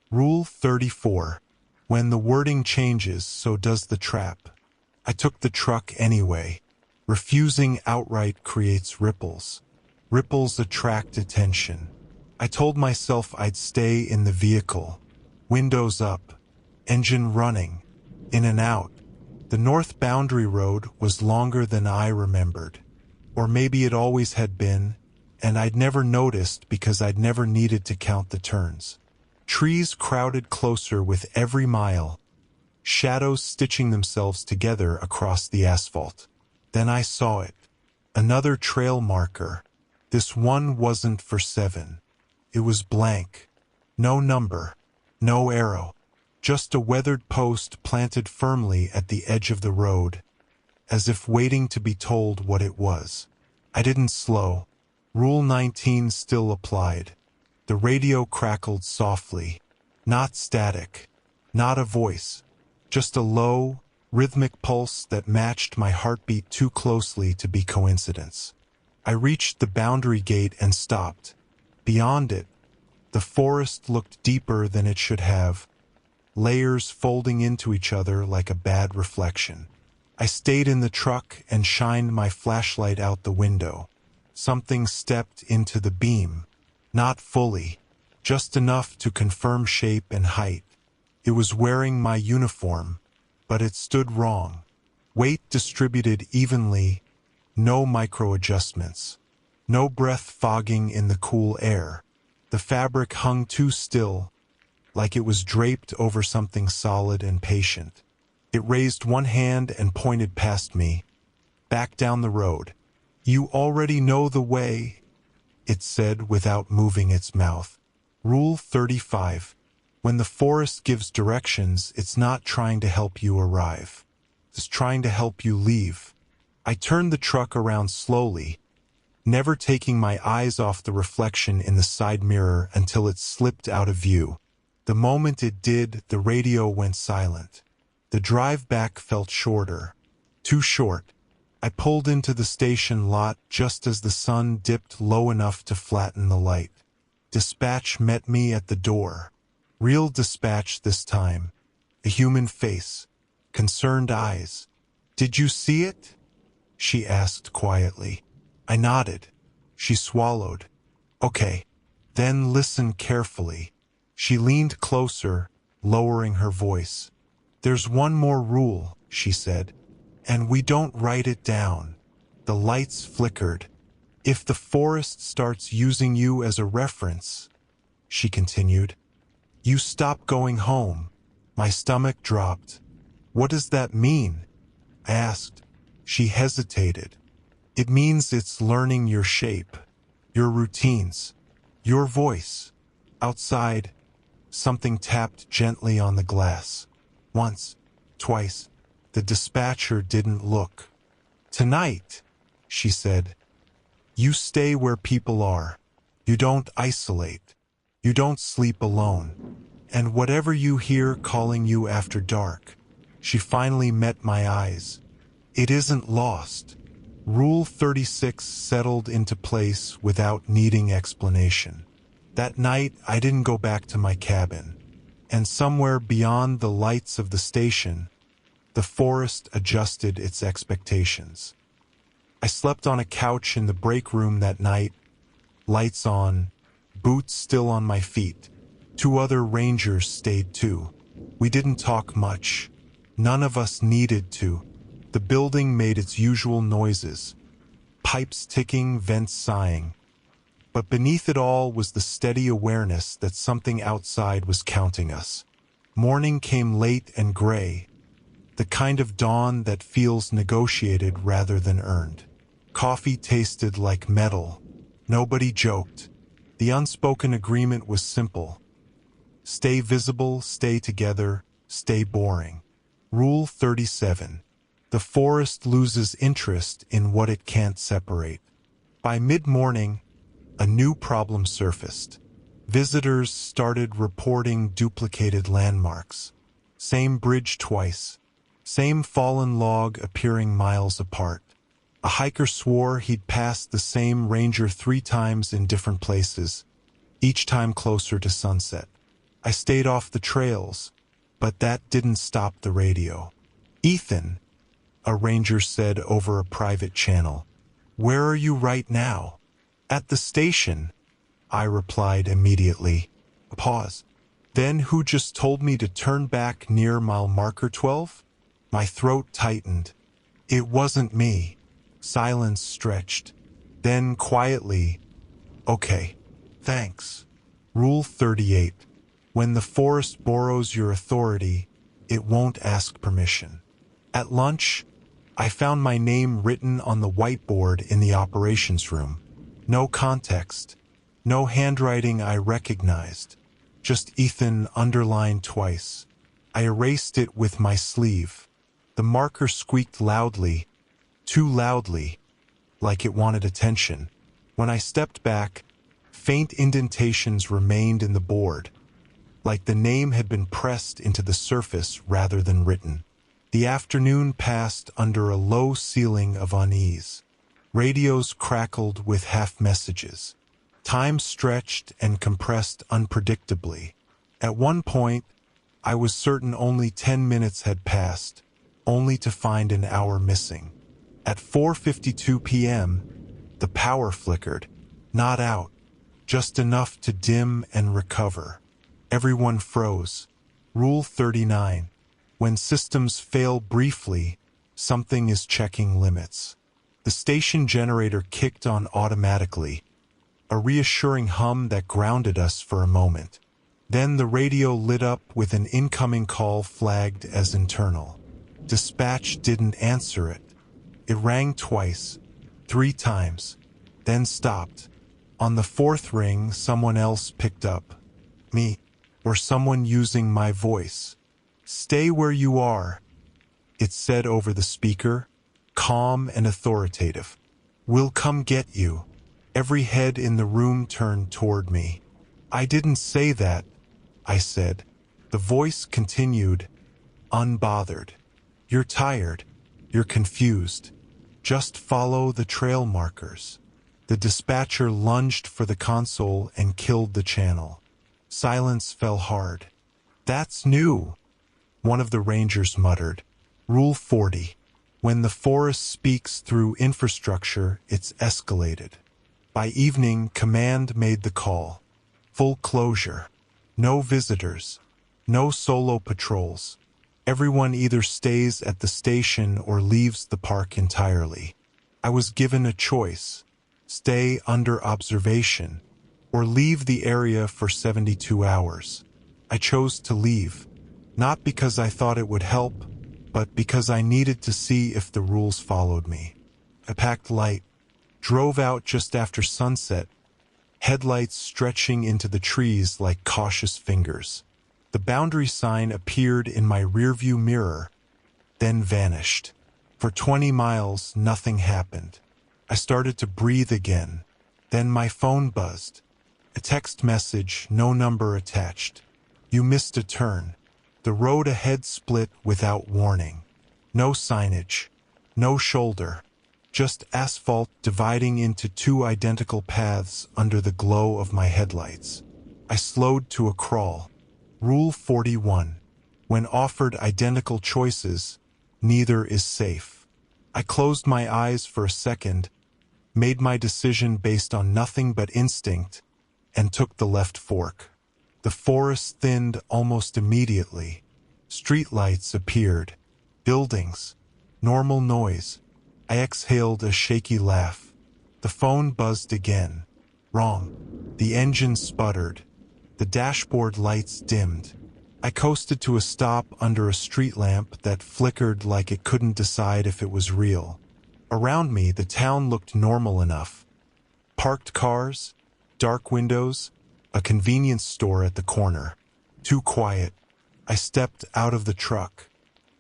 Rule 34. When the wording changes, so does the trap. I took the truck anyway. Refusing outright creates ripples. Ripples attract attention. I told myself I'd stay in the vehicle. Windows up. Engine running. In and out. The north boundary road was longer than I remembered. Or maybe it always had been, and I'd never noticed because I'd never needed to count the turns. Trees crowded closer with every mile, shadows stitching themselves together across the asphalt. Then I saw it. Another trail marker. This one wasn't for 7. It was blank. No number. No arrow. Just a weathered post planted firmly at the edge of the road, as if waiting to be told what it was. I didn't slow. Rule 19 still applied. The radio crackled softly. Not static. Not a voice. Just a low, rhythmic pulse that matched my heartbeat too closely to be coincidence. I reached the boundary gate and stopped. Beyond it, the forest looked deeper than it should have, layers folding into each other like a bad reflection. I stayed in the truck and shined my flashlight out the window. Something stepped into the beam. Not fully, just enough to confirm shape and height. It was wearing my uniform, but it stood wrong. Weight distributed evenly, no micro-adjustments. No breath fogging in the cool air. The fabric hung too still, like it was draped over something solid and patient. It raised one hand and pointed past me, back down the road. You already know the way, it said without moving its mouth. Rule 35. When the forest gives directions, it's not trying to help you arrive. It's trying to help you leave. I turned the truck around slowly, never taking my eyes off the reflection in the side mirror until it slipped out of view. The moment it did, the radio went silent. The drive back felt shorter. Too short. I pulled into the station lot just as the sun dipped low enough to flatten the light. Dispatch met me at the door. Real dispatch this time. A human face. Concerned eyes. Did you see it? She asked quietly. I nodded. She swallowed. Okay. Then listen carefully. She leaned closer, lowering her voice. There's one more rule, she said, and we don't write it down. The lights flickered. If the forest starts using you as a reference, she continued, you stop going home. My stomach dropped. What does that mean? I asked. She hesitated. It means it's learning your shape, your routines, your voice. Outside, something tapped gently on the glass. Once, twice, the dispatcher didn't look. Tonight, she said, you stay where people are. You don't isolate. You don't sleep alone. And whatever you hear calling you after dark, she finally met my eyes. It isn't lost. Rule 36 settled into place without needing explanation. That night, I didn't go back to my cabin. And somewhere beyond the lights of the station, the forest adjusted its expectations. I slept on a couch in the break room that night, lights on, boots still on my feet. 2 other rangers stayed too. We didn't talk much. None of us needed to. The building made its usual noises, pipes ticking, vents sighing. But beneath it all was the steady awareness that something outside was counting us. Morning came late and gray, the kind of dawn that feels negotiated rather than earned. Coffee tasted like metal. Nobody joked. The unspoken agreement was simple. Stay visible, stay together, stay boring. Rule 37. The forest loses interest in what it can't separate. By mid-morning, a new problem surfaced. Visitors started reporting duplicated landmarks. Same bridge twice. Same fallen log appearing miles apart. A hiker swore he'd passed the same ranger 3 times in different places, each time closer to sunset. I stayed off the trails, but that didn't stop the radio. "Ethan," a ranger said over a private channel, "where are you right now?" "At the station," I replied immediately. A pause. "Then who just told me to turn back near mile marker 12? My throat tightened. "It wasn't me." Silence stretched. Then quietly, "Okay, thanks." Rule 38. When the forest borrows your authority, it won't ask permission. At lunch, I found my name written on the whiteboard in the operations room. No context, no handwriting I recognized, just Ethan underlined twice. I erased it with my sleeve. The marker squeaked loudly, too loudly, like it wanted attention. When I stepped back, faint indentations remained in the board, like the name had been pressed into the surface rather than written. The afternoon passed under a low ceiling of unease. Radios crackled with half messages. Time stretched and compressed unpredictably. At one point, I was certain only 10 minutes had passed, only to find an hour missing. At 4:52 p.m., the power flickered, not out, just enough to dim and recover. Everyone froze. Rule 39. When systems fail briefly, something is checking limits. The station generator kicked on automatically, a reassuring hum that grounded us for a moment. Then the radio lit up with an incoming call flagged as internal. Dispatch didn't answer it. It rang twice, 3 times, then stopped. On the 4th ring, someone else picked up. Me, or someone using my voice. "Stay where you are," it said over the speaker, calm and authoritative. "We'll come get you." Every head in the room turned toward me. "I didn't say that," I said. The voice continued, unbothered. "You're tired. You're confused. Just follow the trail markers." The dispatcher lunged for the console and killed the channel. Silence fell hard. "That's new," one of the rangers muttered. Rule 40. When the forest speaks through infrastructure, it's escalated. By evening, command made the call. Full closure. No visitors. No solo patrols. Everyone either stays at the station or leaves the park entirely. I was given a choice: stay under observation or leave the area for 72 hours. I chose to leave, not because I thought it would help, but because I needed to see if the rules followed me. I packed light, drove out just after sunset, headlights stretching into the trees like cautious fingers. The boundary sign appeared in my rearview mirror, then vanished. For 20 miles, nothing happened. I started to breathe again. Then my phone buzzed. A text message, no number attached. "You missed a turn. The road ahead split without warning. No signage. No shoulder. Just asphalt dividing into 2 identical paths under the glow of my headlights." I slowed to a crawl. Rule 41. When offered identical choices, neither is safe. I closed my eyes for a second, made my decision based on nothing but instinct, and took the left fork. The forest thinned almost immediately. Streetlights appeared. Buildings. Normal noise. I exhaled a shaky laugh. The phone buzzed again. Wrong. The engine sputtered. The dashboard lights dimmed. I coasted to a stop under a street lamp that flickered like it couldn't decide if it was real. Around me, the town looked normal enough. Parked cars, dark windows, a convenience store at the corner. Too quiet. I stepped out of the truck.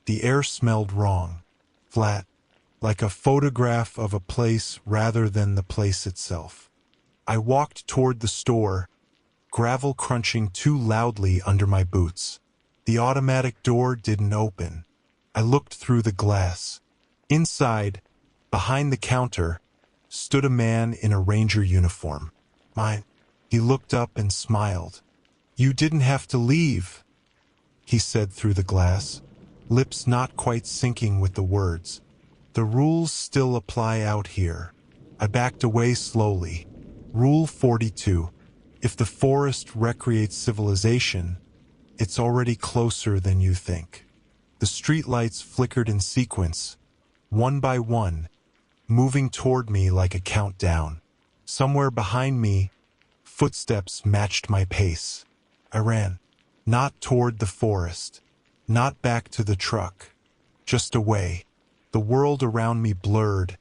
The air smelled wrong. Flat. Like a photograph of a place rather than the place itself. I walked toward the store, gravel crunching too loudly under my boots. The automatic door didn't open. I looked through the glass. Inside, Behind the counter stood a man in a ranger uniform. Mine. He looked up and smiled. "You didn't have to leave," he said through the glass, lips not quite syncing with the words. "The rules still apply out here." I backed away slowly. Rule 42. If the forest recreates civilization, it's already closer than you think. The streetlights flickered in sequence, one by one, moving toward me like a countdown. Somewhere behind me, footsteps matched my pace. I ran, not toward the forest, not back to the truck, just away. The world around me blurred,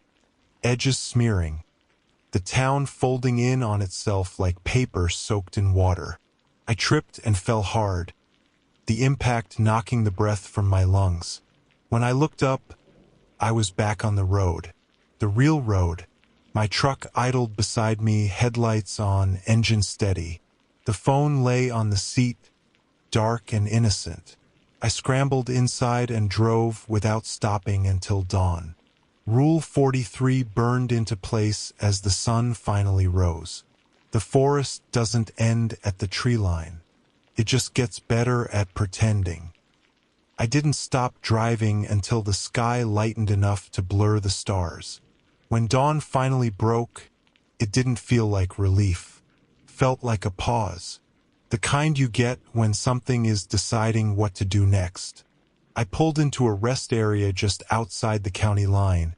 edges smearing, the town folding in on itself like paper soaked in water. I tripped and fell hard, the impact knocking the breath from my lungs. When I looked up, I was back on the road. The real road. My truck idled beside me, headlights on, engine steady. The phone lay on the seat, dark and innocent. I scrambled inside and drove without stopping until dawn. Rule 43 burned into place as the sun finally rose. The forest doesn't end at the tree line. It just gets better at pretending. I didn't stop driving until the sky lightened enough to blur the stars. When dawn finally broke, it didn't feel like relief. Felt like a pause. The kind you get when something is deciding what to do next. I pulled into a rest area just outside the county line,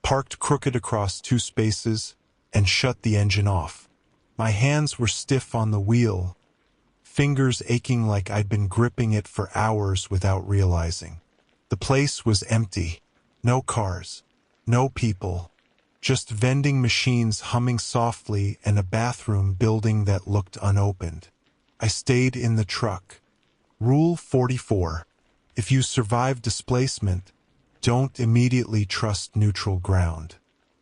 parked crooked across two spaces, and shut the engine off. My hands were stiff on the wheel, fingers aching like I'd been gripping it for hours without realizing. The place was empty. No cars. No people. Just vending machines humming softly and a bathroom building that looked unopened. I stayed in the truck. Rule 44. If you survive displacement, don't immediately trust neutral ground.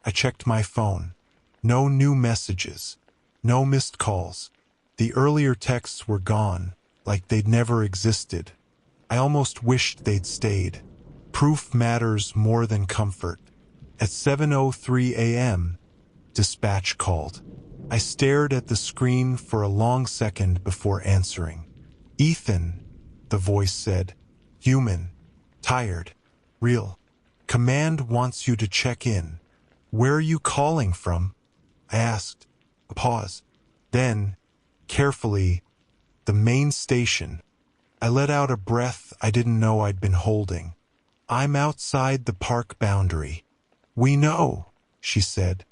I checked my phone. No new messages. No missed calls. The earlier texts were gone, like they'd never existed. I almost wished they'd stayed. Proof matters more than comfort. At 7:03 a.m., dispatch called. I stared at the screen for a long second before answering. "Ethan," the voice said. "Human. Tired. Real. Command wants you to check in." "Where are you calling from?" I asked. A pause. Then, carefully, "The main station." I let out a breath I didn't know I'd been holding. "I'm outside the park boundary." "We know," she said.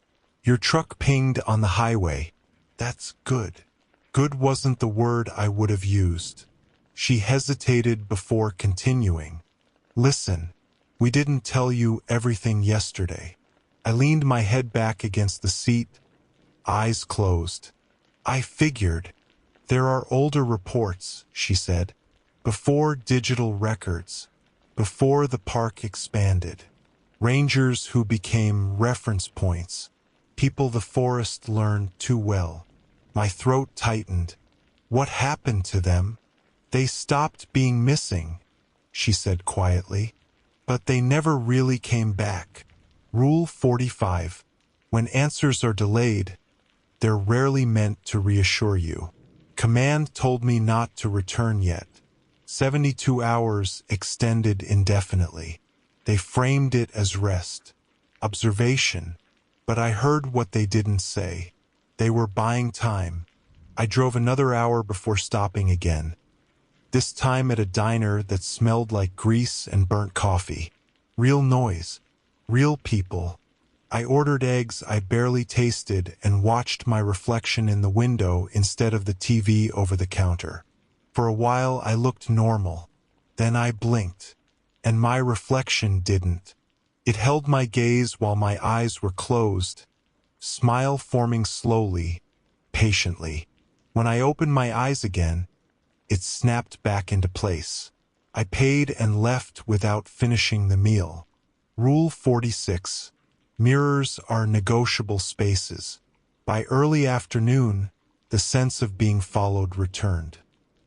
"Your truck pinged on the highway." "That's good." Good wasn't the word I would have used. She hesitated before continuing. "Listen, we didn't tell you everything yesterday." I leaned my head back against the seat, eyes closed. "I figured. There are older reports," she said. "Before digital records. Before the park expanded. Rangers who became reference points. People the forest learned too well." My throat tightened. "What happened to them?" "They stopped being missing," she said quietly. "But they never really came back." Rule 45. When answers are delayed, they're rarely meant to reassure you. Command told me not to return yet. 72 hours extended indefinitely. They framed it as rest, observation, but I heard what they didn't say. They were buying time. I drove another hour before stopping again, this time at a diner that smelled like grease and burnt coffee. Real noise, real people. I ordered eggs I barely tasted and watched my reflection in the window instead of the TV over the counter. For a while I looked normal. Then I blinked, and my reflection didn't. It held my gaze while my eyes were closed, smile forming slowly, patiently. When I opened my eyes again, it snapped back into place. I paid and left without finishing the meal. Rule 46. Mirrors are negotiable spaces. By early afternoon, the sense of being followed returned.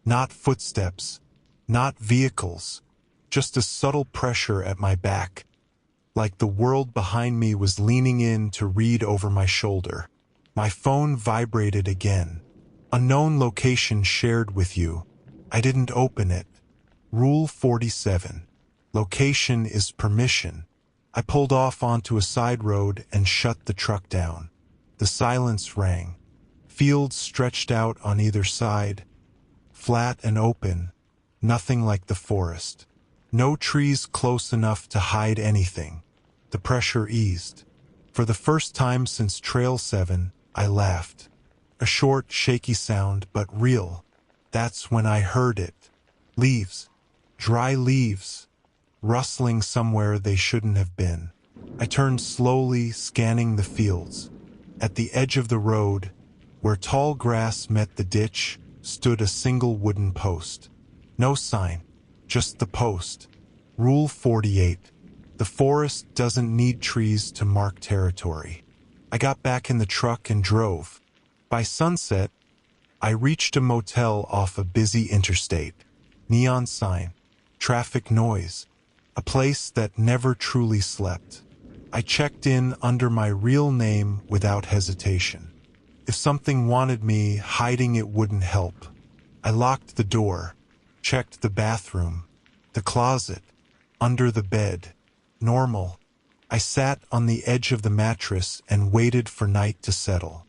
Not footsteps, not vehicles, just a subtle pressure at my back, like the world behind me was leaning in to read over my shoulder. My phone vibrated again. Unknown location shared with you. I didn't open it. Rule 47. Location is permission. I pulled off onto a side road and shut the truck down. The silence rang. Fields stretched out on either side, flat and open, nothing like the forest. No trees close enough to hide anything. The pressure eased. For the first time since Trail 7, I laughed. A short, shaky sound, but real. That's when I heard it. Leaves. Dry leaves. Rustling somewhere they shouldn't have been. I turned slowly, scanning the fields. At the edge of the road, where tall grass met the ditch, stood a single wooden post. No sign, just the post. Rule 48. The forest doesn't need trees to mark territory. I got back in the truck and drove. By sunset, I reached a motel off a busy interstate. Neon sign, traffic noise, a place that never truly slept. I checked in under my real name without hesitation. If something wanted me, hiding it wouldn't help. I locked the door, checked the bathroom, the closet, under the bed. Normal. I sat on the edge of the mattress and waited for night to settle.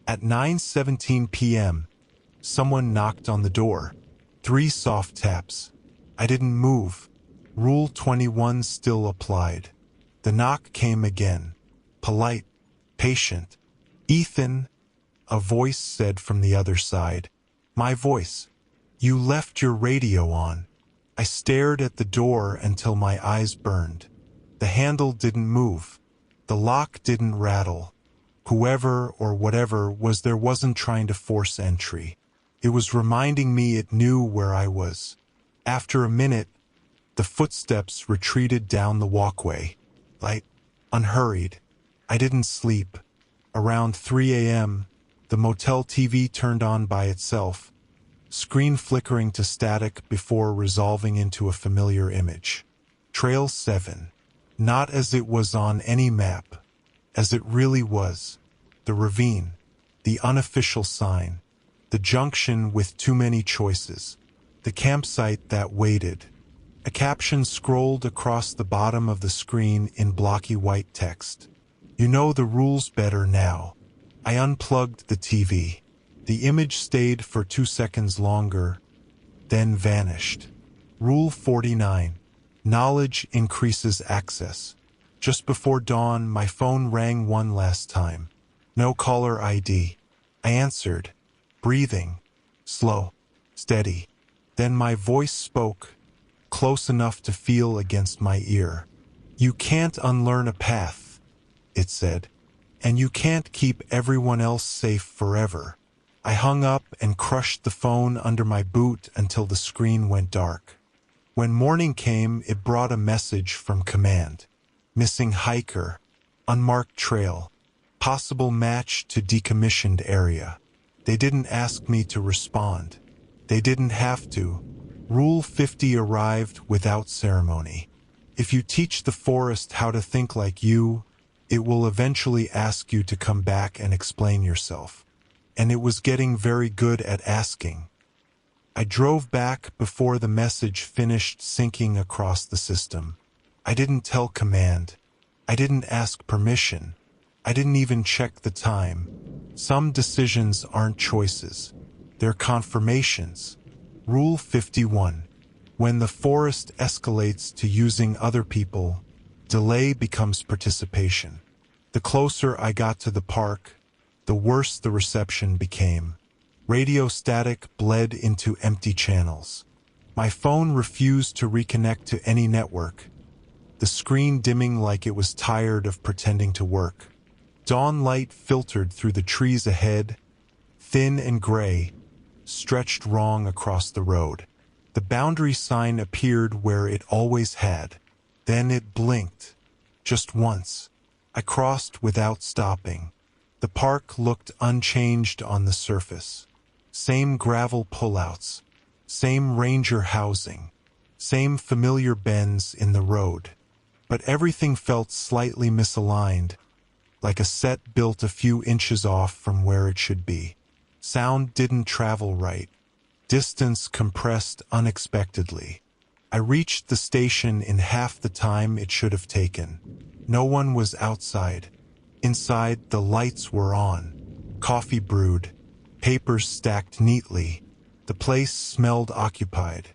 At 9:17 p.m., someone knocked on the door. 3 soft taps. I didn't move. Rule 21 still applied. The knock came again. Polite, patient. "Ethan," a voice said from the other side. My voice. "You left your radio on." I stared at the door until my eyes burned. The handle didn't move. The lock didn't rattle. Whoever or whatever was there wasn't trying to force entry. It was reminding me it knew where I was. After a minute, the footsteps retreated down the walkway. Light, unhurried. I didn't sleep. Around 3 a.m., the motel TV turned on by itself, screen flickering to static before resolving into a familiar image. Trail 7. Not as it was on any map, as it really was. The ravine, the unofficial sign, the junction with too many choices, the campsite that waited. A caption scrolled across the bottom of the screen in blocky white text. "You know the rules better now." I unplugged the TV. The image stayed for 2 seconds longer, then vanished. Rule 49. Knowledge increases access. Just before dawn, my phone rang one last time. No caller ID. I answered, breathing, slow, steady. Then my voice spoke, close enough to feel against my ear. "You can't unlearn a path," it said, "and you can't keep everyone else safe forever." I hung up and crushed the phone under my boot until the screen went dark. When morning came, it brought a message from command. Missing hiker, unmarked trail, possible match to decommissioned area. They didn't ask me to respond. They didn't have to. Rule 50 arrived without ceremony. If you teach the forest how to think like you, it will eventually ask you to come back and explain yourself. And it was getting very good at asking. I drove back before the message finished sinking across the system. I didn't tell command. I didn't ask permission. I didn't even check the time. Some decisions aren't choices. They're confirmations. Rule 51. When the forest escalates to using other people, delay becomes participation. The closer I got to the park, the worse the reception became. Radio static bled into empty channels. My phone refused to reconnect to any network, the screen dimming like it was tired of pretending to work. Dawn light filtered through the trees ahead, thin and gray, stretched wrong across the road. The boundary sign appeared where it always had. Then it blinked. Just once. I crossed without stopping. The park looked unchanged on the surface. Same gravel pullouts, same ranger housing, same familiar bends in the road. but everything felt slightly misaligned, like a set built a few inches off from where it should be. Sound didn't travel right. Distance compressed unexpectedly. I reached the station in half the time it should have taken. No one was outside. Inside, the lights were on. Coffee brewed. Papers stacked neatly. The place smelled occupied.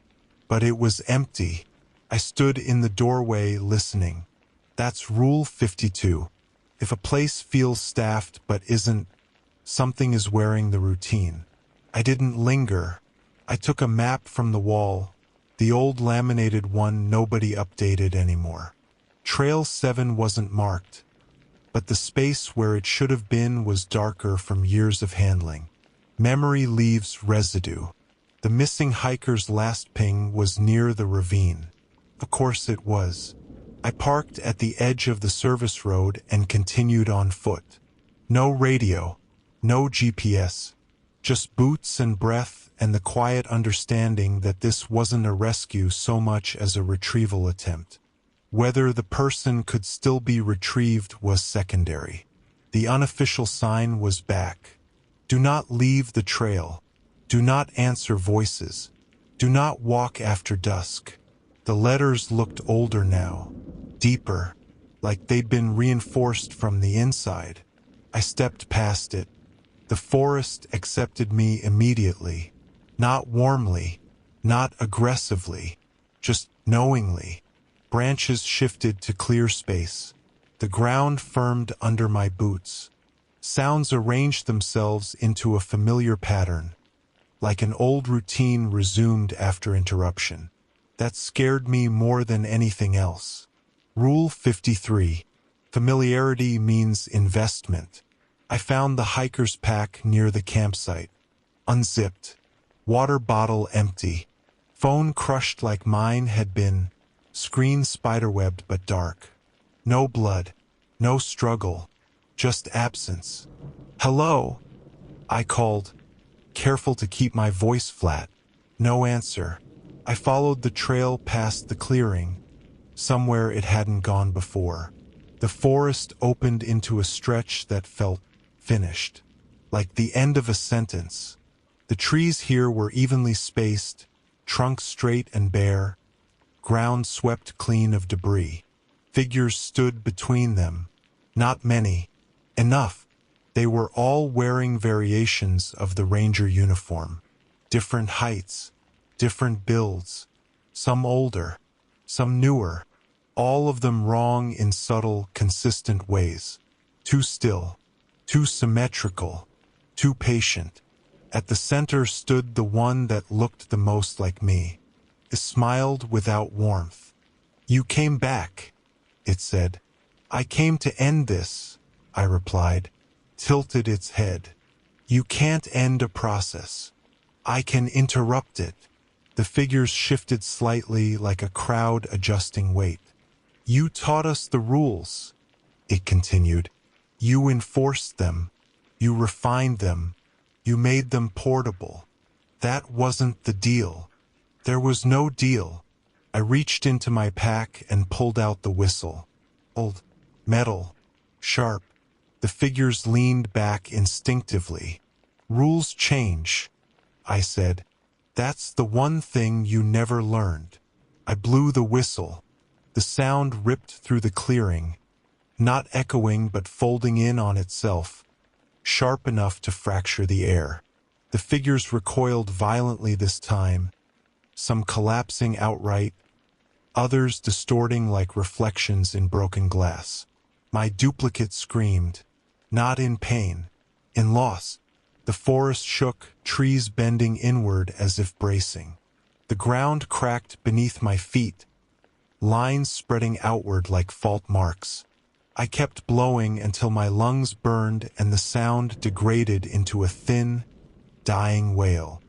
But it was empty. I stood in the doorway listening. That's Rule 52. If a place feels staffed but isn't, something is wearing the routine. I didn't linger. I took a map from the wall, the old laminated one nobody updated anymore. Trail 7 wasn't marked, but the space where it should have been was darker from years of handling. Memory leaves residue. The missing hiker's last ping was near the ravine. Of course it was. I parked at the edge of the service road and continued on foot. No radio, no GPS, just boots and breath and the quiet understanding that this wasn't a rescue so much as a retrieval attempt. Whether the person could still be retrieved was secondary. The unofficial sign was back. Do not leave the trail. Do not answer voices. Do not walk after dusk. The letters looked older now, deeper, like they'd been reinforced from the inside. I stepped past it. The forest accepted me immediately. Not warmly, not aggressively, just knowingly. Branches shifted to clear space. The ground firmed under my boots. Sounds arranged themselves into a familiar pattern, like an old routine resumed after interruption. That scared me more than anything else. Rule 53. Familiarity means investment. I found the hiker's pack near the campsite. Unzipped. Water bottle empty. Phone crushed like mine had been. Screen spiderwebbed but dark. No blood. No struggle. Just absence. Hello? I called, careful to keep my voice flat. No answer. I followed the trail past the clearing, somewhere it hadn't gone before. The forest opened into a stretch that felt finished, like the end of a sentence. The trees here were evenly spaced, trunks straight and bare, ground swept clean of debris. Figures stood between them. Not many. Enough. They were all wearing variations of the ranger uniform. Different heights, different builds, some older, some newer, all of them wrong in subtle, consistent ways. Too still, too symmetrical, too patient. At the center stood the one that looked the most like me. It smiled without warmth. You came back, it said. I came to end this, I replied, tilted its head. You can't end a process. I can interrupt it. The figures shifted slightly like a crowd adjusting weight. You taught us the rules, it continued. You enforced them. You refined them. You made them portable. That wasn't the deal. There was no deal. I reached into my pack and pulled out the whistle. Old, metal, sharp. The figures leaned back instinctively. Rules change, I said. That's the one thing you never learned. I blew the whistle. The sound ripped through the clearing, not echoing but folding in on itself, sharp enough to fracture the air. The figures recoiled violently this time, some collapsing outright, others distorting like reflections in broken glass. My duplicate screamed, not in pain, in loss. The forest shook, trees bending inward as if bracing. The ground cracked beneath my feet, lines spreading outward like fault marks. I kept blowing until my lungs burned and the sound degraded into a thin, dying wail.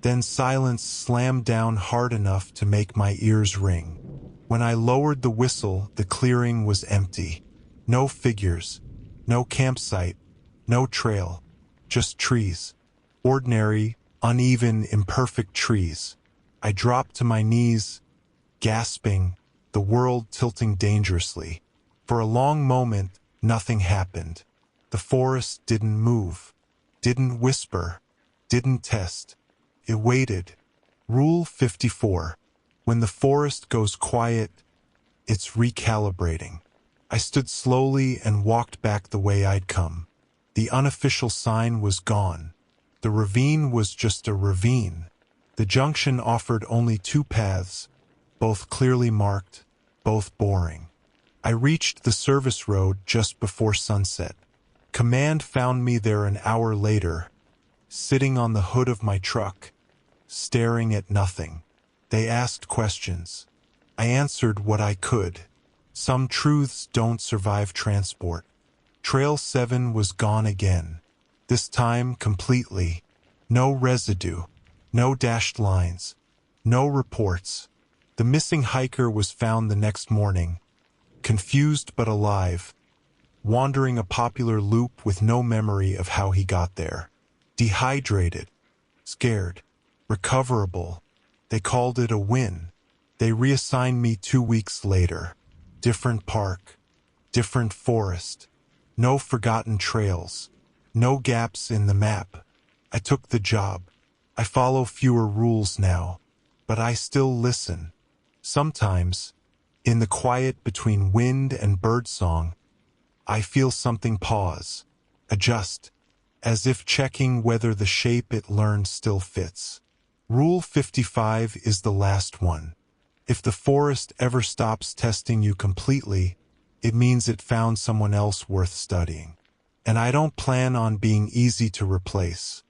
Then silence slammed down hard enough to make my ears ring. When I lowered the whistle, the clearing was empty. No figures, no campsite, no trail, just trees. Ordinary, uneven, imperfect trees. I dropped to my knees, gasping, the world tilting dangerously. For a long moment, nothing happened. The forest didn't move, didn't whisper, didn't test. It waited. Rule 54. When the forest goes quiet, it's recalibrating. I stood slowly and walked back the way I'd come. The unofficial sign was gone. The ravine was just a ravine. The junction offered only two paths, both clearly marked, both boring. I reached the service road just before sunset. Command found me there an hour later, sitting on the hood of my truck, staring at nothing. They asked questions. I answered what I could. Some truths don't survive transport. Trail 7 was gone again. This time completely. No residue. No dashed lines. No reports. The missing hiker was found the next morning, confused but alive, wandering a popular loop with no memory of how he got there. Dehydrated. Scared. Recoverable. They called it a win. They reassigned me 2 weeks later. Different park. Different forest. No forgotten trails. No gaps in the map. I took the job. I follow fewer rules now, but I still listen. Sometimes, in the quiet between wind and birdsong, I feel something pause, adjust, as if checking whether the shape it learned still fits. Rule 55 is the last one. If the forest ever stops testing you completely, it means it found someone else worth studying. And I don't plan on being easy to replace.